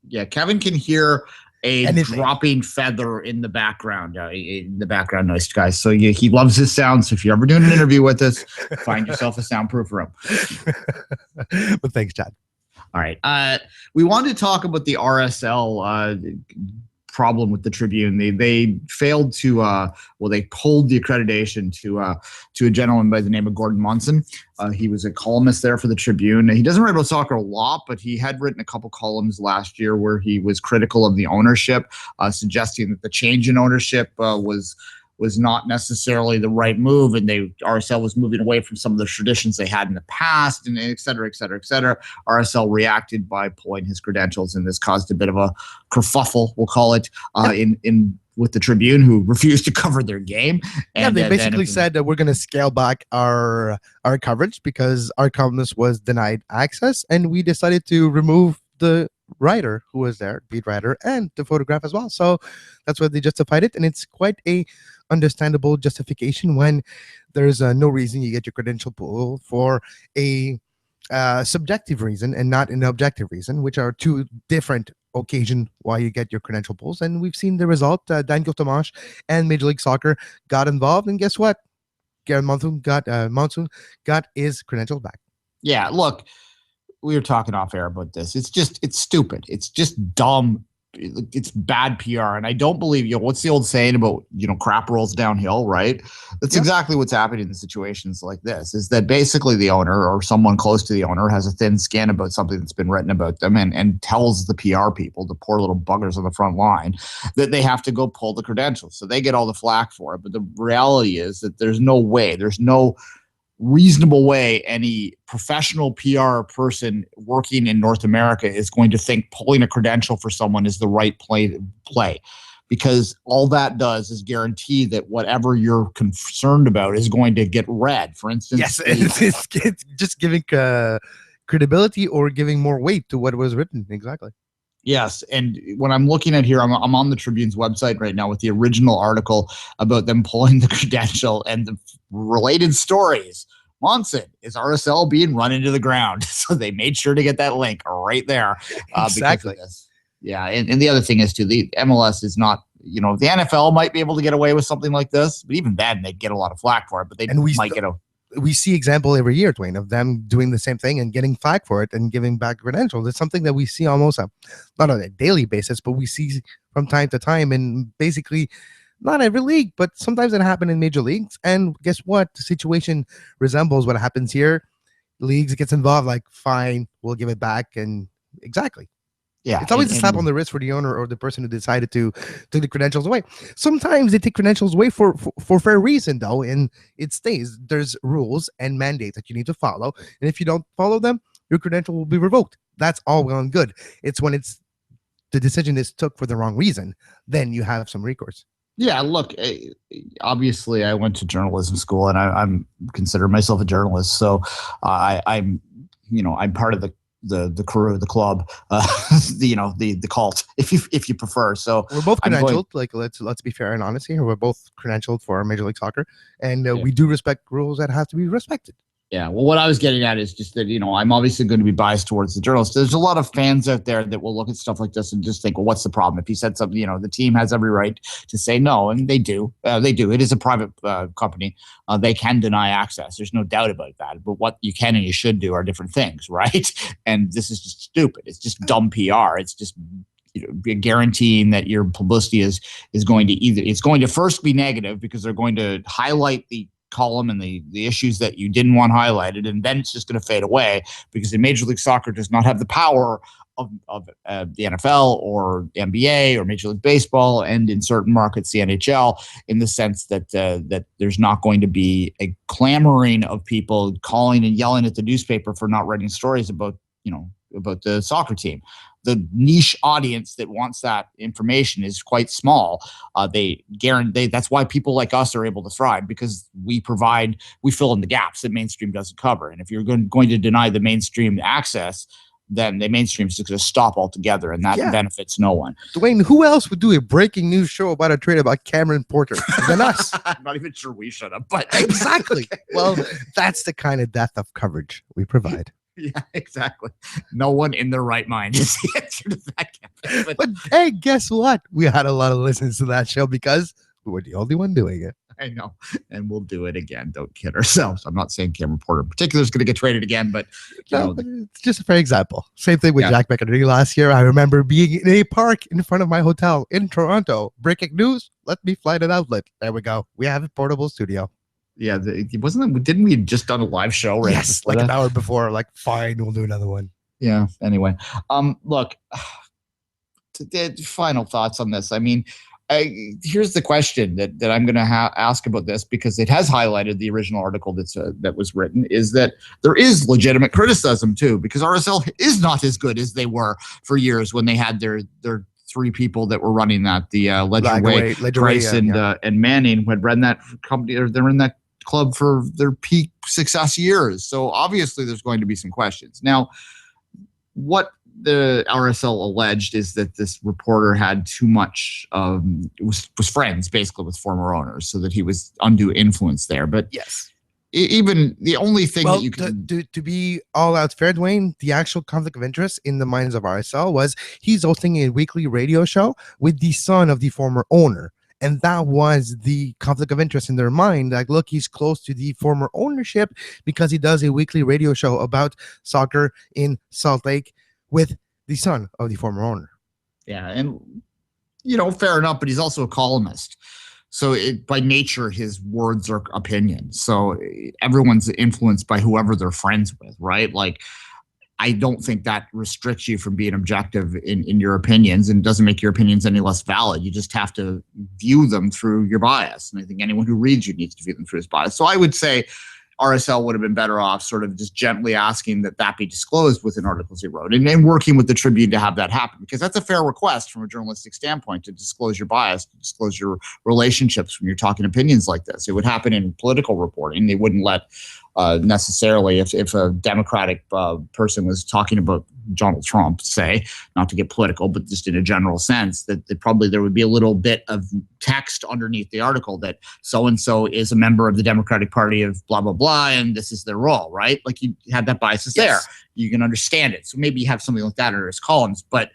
Yeah, Kevin can hear anything. Dropping feather in the background noise, guys. So he loves his sound. So if you're ever doing an interview with us, find yourself a soundproof room. But thanks, Chad. All right. We wanted to talk about the RSL problem with the Tribune. They failed to they pulled the accreditation to a gentleman by the name of Gordon Monson. He was a columnist there for the Tribune. He doesn't write about soccer a lot, but he had written a couple columns last year where he was critical of the ownership, suggesting that the change in ownership was not necessarily the right move, and RSL was moving away from some of the traditions they had in the past, and et cetera, et cetera, et cetera. RSL reacted by pulling his credentials, and this caused a bit of a kerfuffle, we'll call it, in with the Tribune, who refused to cover their game. And they basically said that we're going to scale back our coverage because our columnist was denied access, and we decided to remove the writer who was there, beat writer, and the photograph as well. So that's why they justified it, and it's quite a understandable justification when there's no reason you get your credential pulled for a subjective reason and not an objective reason, which are two different occasions why you get your credential pulls. And we've seen the result. Dan Tomash and Major League Soccer got involved, and guess what? Garen Monsoon got his credentials back. Yeah, look, we were talking off air about this. It's stupid. It's just dumb. It's bad PR. And I don't believe, what's the old saying about, crap rolls downhill, right? That's exactly what's happening in situations like this, is that basically the owner or someone close to the owner has a thin skin about something that's been written about them and tells the PR people, the poor little buggers on the front line, that they have to go pull the credentials. So they get all the flack for it. But the reality is that there's no reasonable way any professional PR person working in North America is going to think pulling a credential for someone is the right play, because all that does is guarantee that whatever you're concerned about is going to get read. For instance, yes, it's just giving credibility or giving more weight to what was written. Exactly. Yes, and when I'm looking at here, I'm on the Tribune's website right now with the original article about them pulling the credential and the related stories. Monson, is RSL being run into the ground? So they made sure to get that link right there. Exactly. Because of this. Yeah, and the other thing is, too, the MLS is not, the NFL might be able to get away with something like this, but even then, they'd get a lot of flack for it, but we see example every year, Duane, of them doing the same thing and getting flack for it and giving back credentials. It's something that we see almost not on a daily basis, but we see from time to time in basically not every league, but sometimes it happens in major leagues. And guess what? The situation resembles what happens here. Leagues gets involved, like, fine, we'll give it back. And exactly. Yeah, it's always a slap on the wrist for the owner or the person who decided to take the credentials away. Sometimes they take credentials away for fair reason, though, and it stays. There's rules and mandates that you need to follow, and if you don't follow them, your credential will be revoked. That's all well and good. It's when the decision is took for the wrong reason, then you have some recourse. Yeah, look, obviously I went to journalism school and I'm consider myself a journalist. So I'm part of the crew, the club, the cult, if you prefer. So We're both I'm going- credentialed. Like let's be fair and honest here. We're both credentialed for Major League Soccer, and Yeah. we do respect rules that have to be respected. Yeah, well, what I was getting at is just that, I'm obviously going to be biased towards the journalists. There's a lot of fans out there that will look at stuff like this and just think, well, what's the problem? If he said something, the team has every right to say no, and they do. They do. It is a private company. They can deny access. There's no doubt about that. But what you can and you should do are different things, right? And this is just stupid. It's just dumb PR. It's just guaranteeing that your publicity is going to it's going to first be negative because they're going to highlight the column and the issues that you didn't want highlighted, and then it's just going to fade away because the Major League Soccer does not have the power of the NFL or NBA or Major League Baseball, and in certain markets the NHL, in the sense that that there's not going to be a clamoring of people calling and yelling at the newspaper for not writing stories about the soccer team. The niche audience that wants that information is quite small. They guarantee that's why people like us are able to thrive, because we fill in the gaps that mainstream doesn't cover. And if you're going to deny the mainstream access, then the mainstream is just going to stop altogether, and that benefits no one. Duane, who else would do a breaking news show about a trade about Cameron Porter than us? I'm not even sure we should have, but Exactly. Well, that's the kind of depth of coverage we provide. Yeah, exactly. No one in their right mind is the answer to that. But hey, guess what? We had a lot of listens to that show because we were the only one doing it. I know. And we'll do it again. Don't kid ourselves. I'm not saying Cameron Porter in particular is going to get traded again, but it's just a fair example. Same thing with Yeah. Jack McInerney last year. I remember being in a park in front of my hotel in Toronto. Breaking news. Let me fly to an outlet. There we go. We have a portable studio. yeah, didn't we just done a live show right Yes, before like that? an hour before. Like, fine, we'll do another one. Yeah. Anyway, look, final thoughts on this. I mean, here's the question that I'm going to ask about this, because it has highlighted the original article that was written, is that there is legitimate criticism too, because RSL is not as good as they were for years when they had their three people that were running that, the Ledger Price and Manning, who had run that company, or they're in that club for their peak success years. So obviously there's going to be some questions. Now, what the RSL alleged is that this reporter had too much was friends basically with former owners, so that he was undue influence there. But Yes. even the only thing Well, that you can to be all out fair, Duane, the actual conflict of interest in the minds of RSL was he's hosting a weekly radio show with the son of the former owner. And that was the conflict of interest in their mind. Like, look, he's close to the former ownership because he does a weekly radio show about soccer in Salt Lake with the son of the former owner. Yeah, and fair enough, but he's also a columnist. So by nature, his words are opinions. So everyone's influenced by whoever they're friends with, right? Like, I don't think that restricts you from being objective in your opinions, and doesn't make your opinions any less valid. You just have to view them through your bias. And I think anyone who reads you needs to view them through his bias. So I would say RSL would have been better off sort of just gently asking that be disclosed within articles he wrote, and working with the Tribune to have that happen, because that's a fair request from a journalistic standpoint, to disclose your bias, to disclose your relationships when you're talking opinions like this. It would happen in political reporting. They wouldn't let necessarily, if a Democratic person was talking about Donald Trump, say, not to get political, but just in a general sense, that probably there would be a little bit of text underneath the article that so-and-so is a member of the Democratic Party of blah, blah, blah, and this is their role, right? Like, you had that bias is there. You can understand it. So maybe you have something like that under his columns, but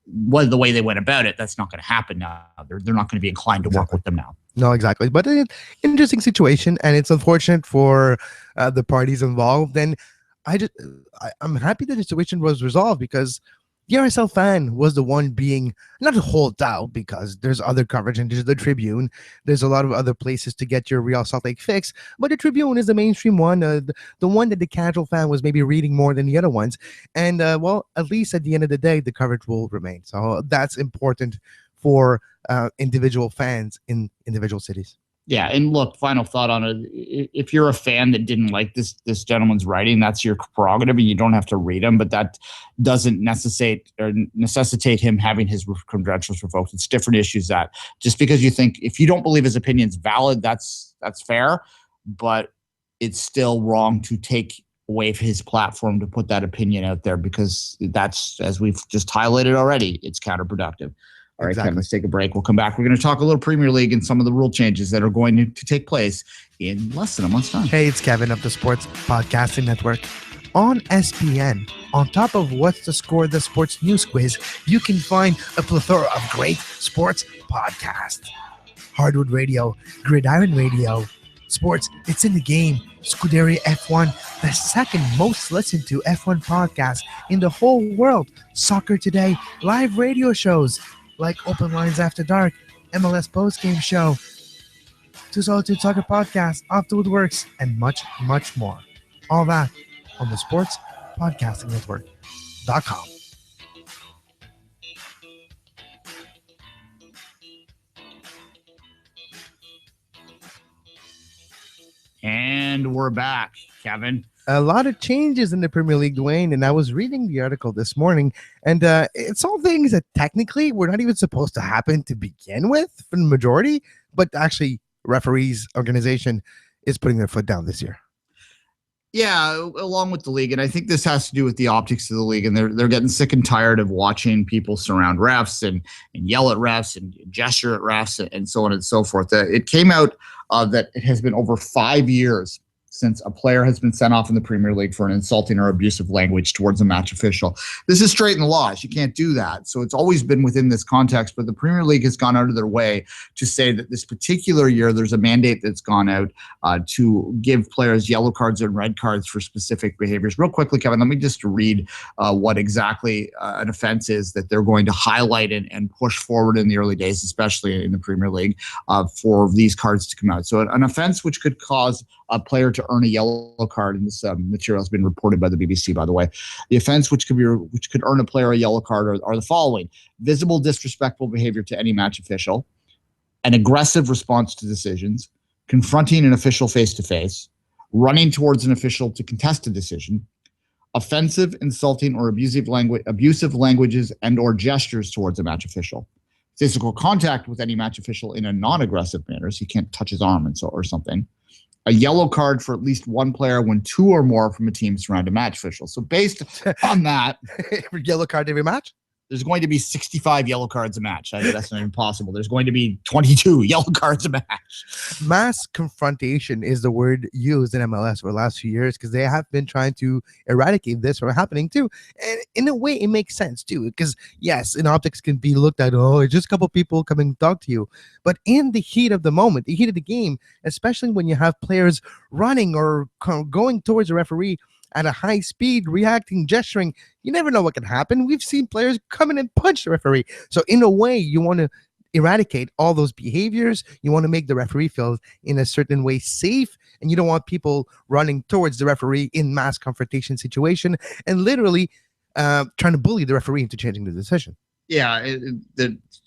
the way they went about it, that's not going to happen now. They're not going to be inclined to work with them now. No, exactly. But an interesting situation, and it's unfortunate for the parties involved. And I'm happy that the situation was resolved, because the RSL fan was the one being not hold out, because there's other coverage, and there's the Tribune. There's a lot of other places to get your Real Salt Lake fix, but the Tribune is the mainstream one, the one that the casual fan was maybe reading more than the other ones. And well, at least at the end of the day, the coverage will remain. So that's important for individual fans in individual cities. Yeah, and look, final thought on it. If you're a fan that didn't like this gentleman's writing, that's your prerogative, and you don't have to read him. But that doesn't necessitate him having his credentials revoked. It's different issues that just because you think if you don't believe his opinion's valid, that's fair, but it's still wrong to take away from his platform to put that opinion out there because that's, as we've just highlighted already, it's counterproductive. All right, Kevin, let's take a break. We'll come back. We're going to talk a little Premier League and some of the rule changes that are going to take place in less than a month's time. Hey, it's Kevin of the Sports Podcasting Network. On SPN, on top of What's the Score, the Sports News Quiz, you can find a plethora of great sports podcasts. Hardwood Radio, Gridiron Radio, Sports, It's in the Game, Scuderia F1, the second most listened to F1 podcast in the whole world, Soccer Today, live radio shows, like Open Lines After Dark, MLS Postgame Show, Two Solitudes Soccer Podcast, Off the Woodworks, and much, much more. All that on the Sports Podcasting Network.com. And we're back, Kevin. A lot of changes in the Premier League, Duane, and I was reading the article this morning, and it's all things that technically were not even supposed to happen to begin with for the majority, but actually referees organization is putting their foot down this year. Yeah, along with the league, and I think this has to do with the optics of the league, and they're getting sick and tired of watching people surround refs and yell at refs and gesture at refs and so on and so forth. It came out that it has been over 5 years since a player has been sent off in the Premier League for an insulting or abusive language towards a match official. This is straight in the laws. You can't do that. So it's always been within this context, but the Premier League has gone out of their way to say that this particular year, there's a mandate that's gone out to give players yellow cards and red cards for specific behaviors. Real quickly, Kevin, let me just read what exactly an offense is that they're going to highlight and push forward in the early days, especially in the Premier League, for these cards to come out. So an offense which could cause a player to earn a yellow card, and this material has been reported by the BBC, by the way. The offense which could earn a player a yellow card are the following: visible disrespectful behavior to any match official, an aggressive response to decisions, confronting an official face-to-face, running towards an official to contest a decision, offensive, insulting, or abusive languages and or gestures towards a match official, physical contact with any match official in a non-aggressive manner, so you can't touch his arm or something, a yellow card for at least one player when two or more from a team surround a match official. So based on that, yellow card every match? There's going to be 65 yellow cards a match. That's not even possible. There's going to be 22 yellow cards a match. Mass confrontation is the word used in MLS for the last few years because they have been trying to eradicate this from happening too. And in a way, it makes sense too because, yes, in optics can be looked at, oh, it's just a couple people coming to talk to you. But in the heat of the moment, the heat of the game, especially when you have players running or going towards a referee at a high speed, reacting, gesturing, you never know what can happen. We've seen players come in and punch the referee. So in a way, you want to eradicate all those behaviors. You want to make the referee feel in a certain way safe, and you don't want people running towards the referee in mass confrontation situation and literally trying to bully the referee into changing the decision. Yeah,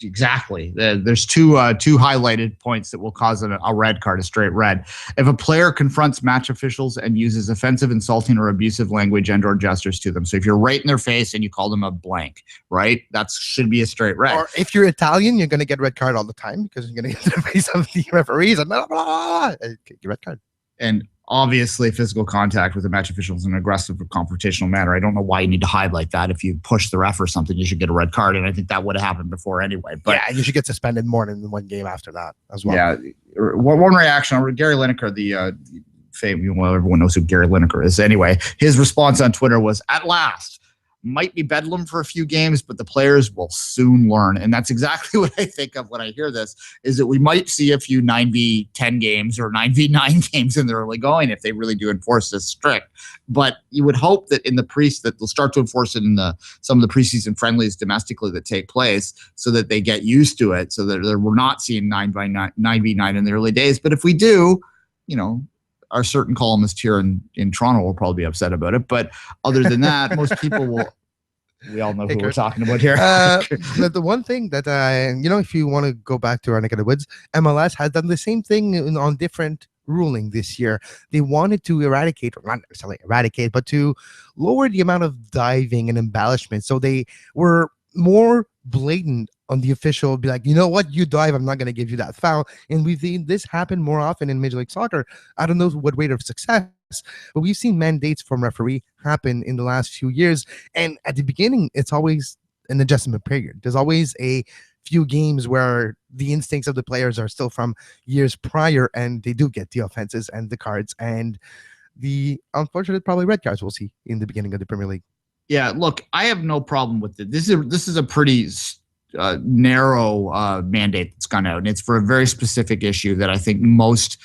exactly. There's two highlighted points that will cause a red card, a straight red. If a player confronts match officials and uses offensive, insulting, or abusive language and or gestures to them. So if you're right in their face and you call them a blank, right, that should be a straight red. Or if you're Italian, you're going to get a red card all the time because you're going to get in the face of the referees and blah, blah, blah, get red card. And obviously, physical contact with a match official is an aggressive or confrontational manner. I don't know why you need to highlight that. If you push the ref or something, you should get a red card. And I think that would have happened before anyway. But yeah, you should get suspended more than one game after that as well. Yeah. One reaction on Gary Lineker, the everyone knows who Gary Lineker is. Anyway, his response on Twitter was, "At last. Might be bedlam for a few games, but the players will soon learn." And that's exactly what I think of when I hear this, is that we might see a few 9v10 games or 9v9 games in the early going if they really do enforce this strict. But you would hope that that they'll start to enforce it in some of the preseason friendlies domestically that take place so that they get used to it, so that we're not seeing 9v9 in the early days. But if we do, our certain columnist here in Toronto will probably be upset about it. But other than that, most people will. We all know Hey, who we're Kurt. talking about here. The one thing that if you want to go back to our neck of the woods, MLS has done the same thing on different ruling this year. They wanted to eradicate, or not necessarily eradicate, but to lower the amount of diving and embellishment. So they were more blatant on the official, be like, you know what, you dive, I'm not going to give you that foul. And we've seen this happen more often in Major League Soccer. I don't know what rate of success, but we've seen mandates from referee happen in the last few years. And at the beginning, it's always an adjustment period. There's always a few games where the instincts of the players are still from years prior, and they do get the offenses and the cards and the unfortunate probably red cards we'll see in the beginning of the Premier League. Yeah, look, I have no problem with it. This is a pretty narrow mandate that's gone out, and it's for a very specific issue that I think most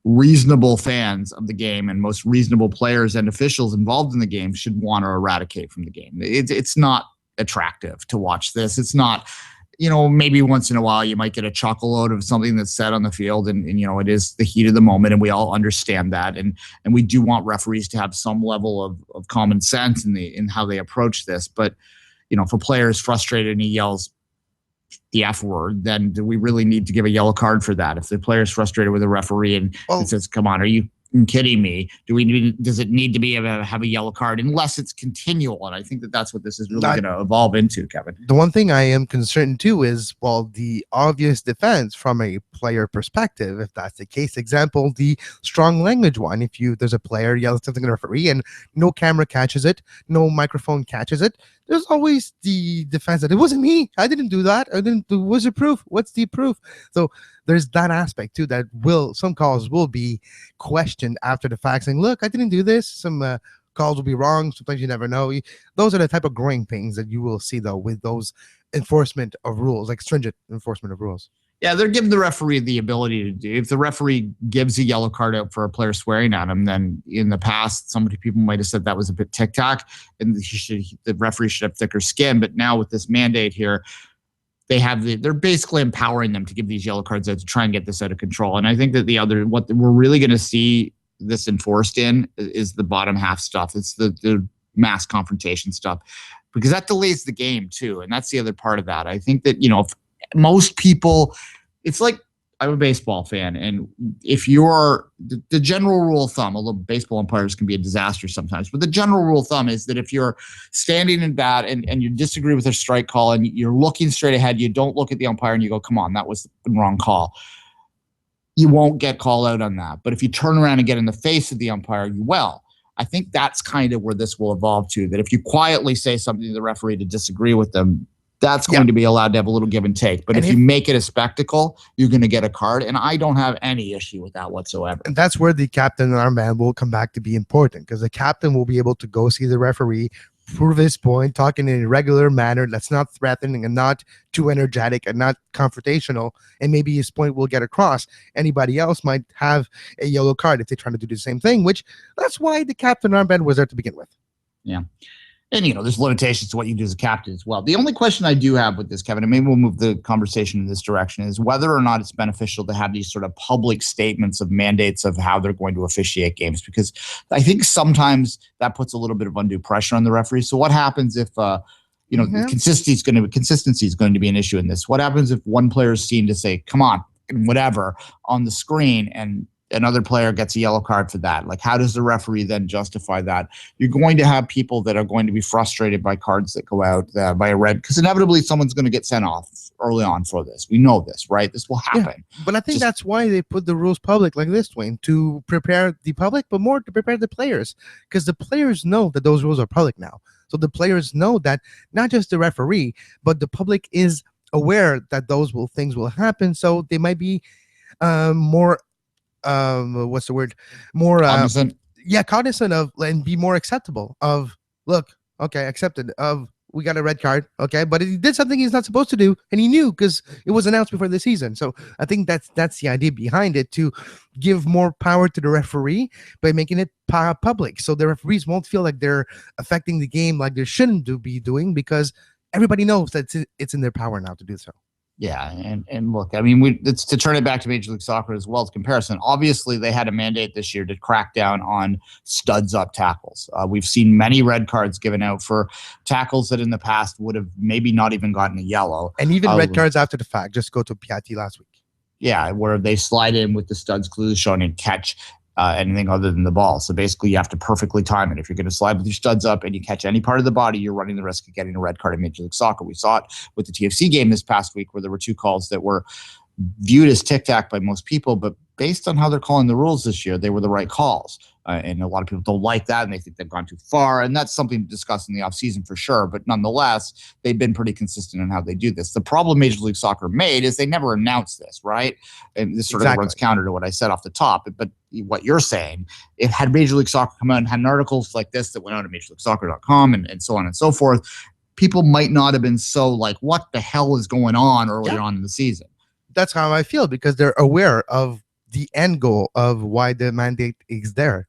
reasonable fans of the game and most reasonable players and officials involved in the game should want to eradicate from the game. It's not attractive to watch this. It's not, maybe once in a while you might get a chuckle out of something that's said on the field, and it is the heat of the moment, and we all understand that, and we do want referees to have some level of common sense in how they approach this. But for players frustrated and he yells the F word, then do we really need to give a yellow card for that? If the player's frustrated with a referee and says, come on, are you kidding me? Does it need to have a yellow card unless it's continual? And I think that's what this is really going to evolve into, Kevin. The one thing I am concerned too is, the obvious defense from a player perspective, if that's the case, example, the strong language one, if there's a player yells something at a referee and no camera catches it, no microphone catches it, there's always the defense that it wasn't me, I didn't do that, what's the proof? What's the proof? So there's that aspect too, that some calls will be questioned after the fact, saying, look, I didn't do this. Some calls will be wrong. Sometimes you never know. Those are the type of growing pains that you will see though with those enforcement of rules, like stringent enforcement of rules. Yeah, they're giving the referee the ability to do. If the referee gives a yellow card out for a player swearing at him, then in the past, people might have said that was a bit tic-tac, and the referee should have thicker skin. But now with this mandate here, they're basically empowering them to give these yellow cards out to try and get this out of control. And I think that what we're really going to see this enforced in is the bottom half stuff. It's the mass confrontation stuff, because that delays the game too. And that's the other part of that. I think that, if most people, it's like, I'm a baseball fan, and if you're the general rule of thumb, although baseball umpires can be a disaster sometimes, but the general rule of thumb is that if you're standing in bat and you disagree with a strike call and you're looking straight ahead, you don't look at the umpire and you go, come on, that was the wrong call, you won't get called out on that. But if you turn around and get in the face of the umpire, you will. I think that's kind of where this will evolve to, that if you quietly say something to the referee to disagree with them, that's going to be allowed to have a little give and take. But if you make it a spectacle, you're going to get a card. And I don't have any issue with that whatsoever. And that's where the captain and armband will come back to be important, because the captain will be able to go see the referee, prove his point, talking in a regular manner that's not threatening and not too energetic and not confrontational. And maybe his point will get across. Anybody else might have a yellow card if they're trying to do the same thing, which that's why the captain armband was there to begin with. Yeah. And, there's limitations to what you do as a captain as well. The only question I do have with this, Kevin, and maybe we'll move the conversation in this direction, is whether or not it's beneficial to have these sort of public statements of mandates of how they're going to officiate games, because I think sometimes that puts a little bit of undue pressure on the referees. So what happens if, consistency is going to be an issue in this? What happens if one player is seen to say, come on, whatever, on the screen, and another player gets a yellow card for that? Like, how does the referee then justify that? You're going to have people that are going to be frustrated by cards that go out by a red, because inevitably someone's going to get sent off early on for this. We know this, right? This will happen. Yeah, but I think that's why they put the rules public like this, Duane, to prepare the public, but more to prepare the players, because the players know that those rules are public now. So the players know that not just the referee, but the public is aware that things will happen. So they might be more what's the word? More cognizant. Cognizant of, and be more acceptable of, look, okay, accepted of, we got a red card, okay, but he did something he's not supposed to do, and he knew because it was announced before the season. So I think that's the idea behind it, to give more power to the referee by making it public, so the referees won't feel like they're affecting the game like they shouldn't be doing, because everybody knows that it's in their power now to do so. Yeah, and look, I mean, it's to turn it back to Major League Soccer as well as comparison. Obviously, they had a mandate this year to crack down on studs-up tackles. We've seen many red cards given out for tackles that in the past would have maybe not even gotten a yellow. And even red cards after the fact. Just go to Piatti last week. Yeah, where they slide in with the studs clearly shown and catch anything other than the ball. So basically, you have to perfectly time it. If you're going to slide with your studs up and you catch any part of the body, you're running the risk of getting a red card in Major League Soccer. We saw it with the TFC game this past week where there were 2 calls that were viewed as tic-tac by most people, but based on how they're calling the rules this year, they were the right calls. And a lot of people don't like that, and they think they've gone too far. And that's something to discuss in the offseason for sure. But nonetheless, they've been pretty consistent in how they do this. The problem Major League Soccer made is they never announced this, right? And this sort of runs counter to what I said off the top. But what you're saying, if had Major League Soccer come out and had articles like this that went out at MajorLeagueSoccer.com and so on and so forth, people might not have been so like, what the hell is going on earlier on in the season? That's how I feel, because they're aware of the end goal of why the mandate is there.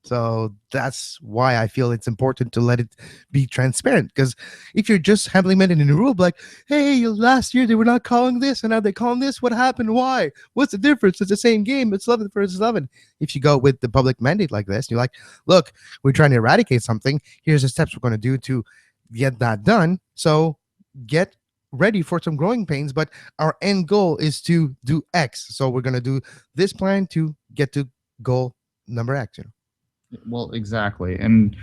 So that's why I feel it's important to let it be transparent. Because if you're just implementing a rule like, hey, last year they were not calling this and now they're calling this, what happened? Why? What's the difference? It's the same game. It's 11 versus 11. If you go with the public mandate like this, you're like, look, we're trying to eradicate something. Here's the steps we're going to do to get that done. So get ready for some growing pains, but our end goal is to do X. So we're going to do this plan to get to goal number X, you know? Well, exactly. And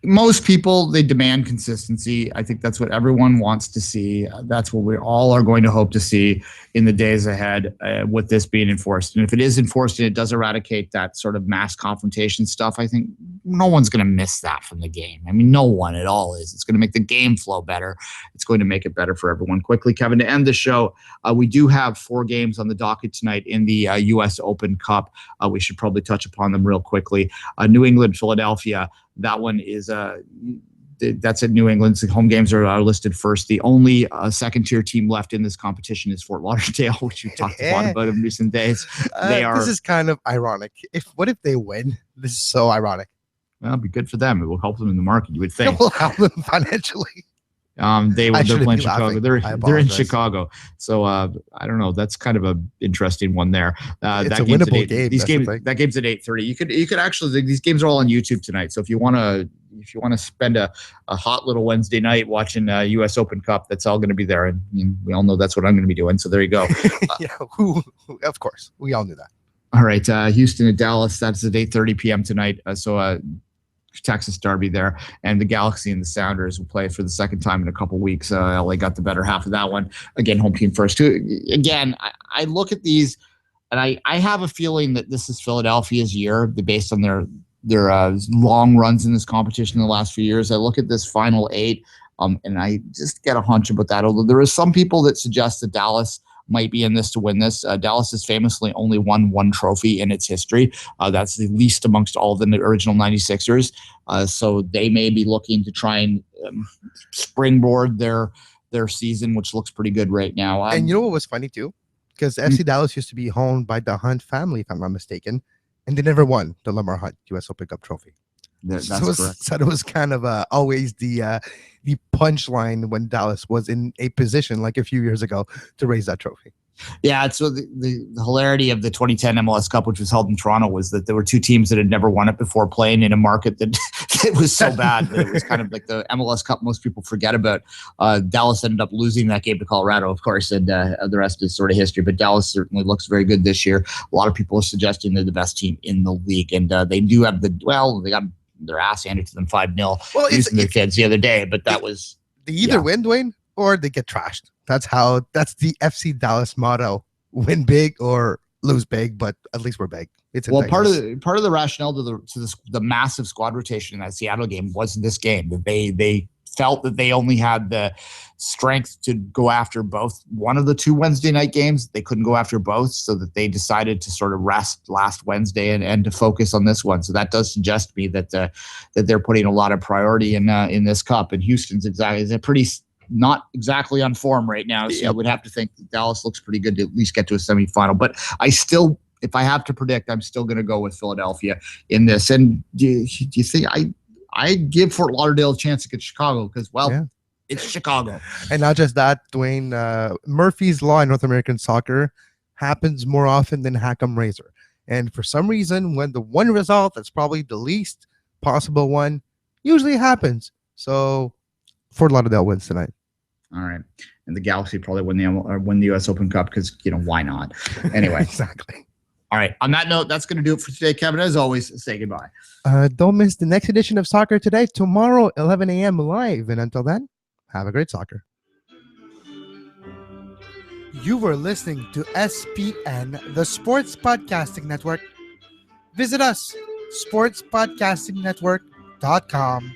most people, they demand consistency. I think that's what everyone wants to see. That's what we all are going to hope to see in the days ahead with this being enforced. And if it is enforced and it does eradicate that sort of mass confrontation stuff, I think no one's going to miss that from the game. I mean, no one at all is. It's going to make the game flow better. It's going to make it better for everyone. Quickly, Kevin, to end the show, we do have 4 games on the docket tonight in the U.S. Open Cup. We should probably touch upon them real quickly. New England, Philadelphia. That one is that's at New England. The home games are listed first. The only second-tier team left in this competition is Fort Lauderdale, which we've talked a lot about in recent days. This is kind of ironic. What if they win? This is so ironic. Well, it'd be good for them. It will help them in the market, you would think. It will help them financially. They're playing Chicago. They're in Chicago. So I don't know. That's kind of a interesting one there. It's a winnable game. That game's at 8:30. You could actually, these games are all on YouTube tonight. So if you want to spend a hot little Wednesday night watching U.S. Open Cup, that's all going to be there. And we all know that's what I'm going to be doing. So there you go. Yeah, of course, we all knew that. All right, Houston and Dallas. That's at 8:30 p.m. tonight. Texas Derby there, and the Galaxy and the Sounders will play for the second time in a couple weeks. LA got the better half of that one. Again, home team first. Again, I look at these, and I have a feeling that this is Philadelphia's year based on their long runs in this competition in the last few years. I look at this final 8, and I just get a hunch about that. Although there are some people that suggest that Dallas might be in this to win this. Dallas has famously only won 1 trophy in its history. That's the least amongst all of the original 96ers. So they may be looking to try and springboard their season, which looks pretty good right now. And you know what was funny too? Because FC Dallas used to be owned by the Hunt family, if I'm not mistaken, and they never won the Lamar Hunt U.S. Open Cup trophy. That's correct. So it was kind of always the punchline when Dallas was in a position like a few years ago to raise that trophy. Yeah, so the hilarity of the 2010 MLS Cup, which was held in Toronto, was that there were 2 teams that had never won it before playing in a market that it was so bad that it was kind of like the MLS Cup most people forget about. Dallas ended up losing that game to Colorado, of course, and the rest is sort of history. But Dallas certainly looks very good this year. A lot of people are suggesting they're the best team in the league, and they do have they got their ass handed to them 5-0 using their kids the other day, but that was they either win, Duane, or they get trashed. That's the FC Dallas motto: win big or lose big, but at least we're big. It's part of the rationale to the massive squad rotation in that Seattle game was this game that they felt that they only had the strength to go after both one of the 2 Wednesday night games. They couldn't go after both, so that they decided to sort of rest last Wednesday and to focus on this one. So that does suggest to me that they're putting a lot of priority in this cup. And Houston's is a pretty not exactly on form right now. So I would have to think that Dallas looks pretty good to at least get to a semifinal. But I still, if I have to predict, I'm still going to go with Philadelphia in this. And do you think I give Fort Lauderdale a chance against Chicago because, It's Chicago. And not just that, Duane, Murphy's Law in North American soccer happens more often than Hack'em Razor. And for some reason, when the one result that's probably the least possible one usually happens. So Fort Lauderdale wins tonight. All right. And the Galaxy probably win the U.S. Open Cup because, why not? Anyway. Exactly. All right. On that note, that's going to do it for today, Kevin. As always, say goodbye. Don't miss the next edition of Soccer Today tomorrow, 11 a.m. live. And until then, have a great soccer. You were listening to SPN, the Sports Podcasting Network. Visit us, sportspodcastingnetwork.com.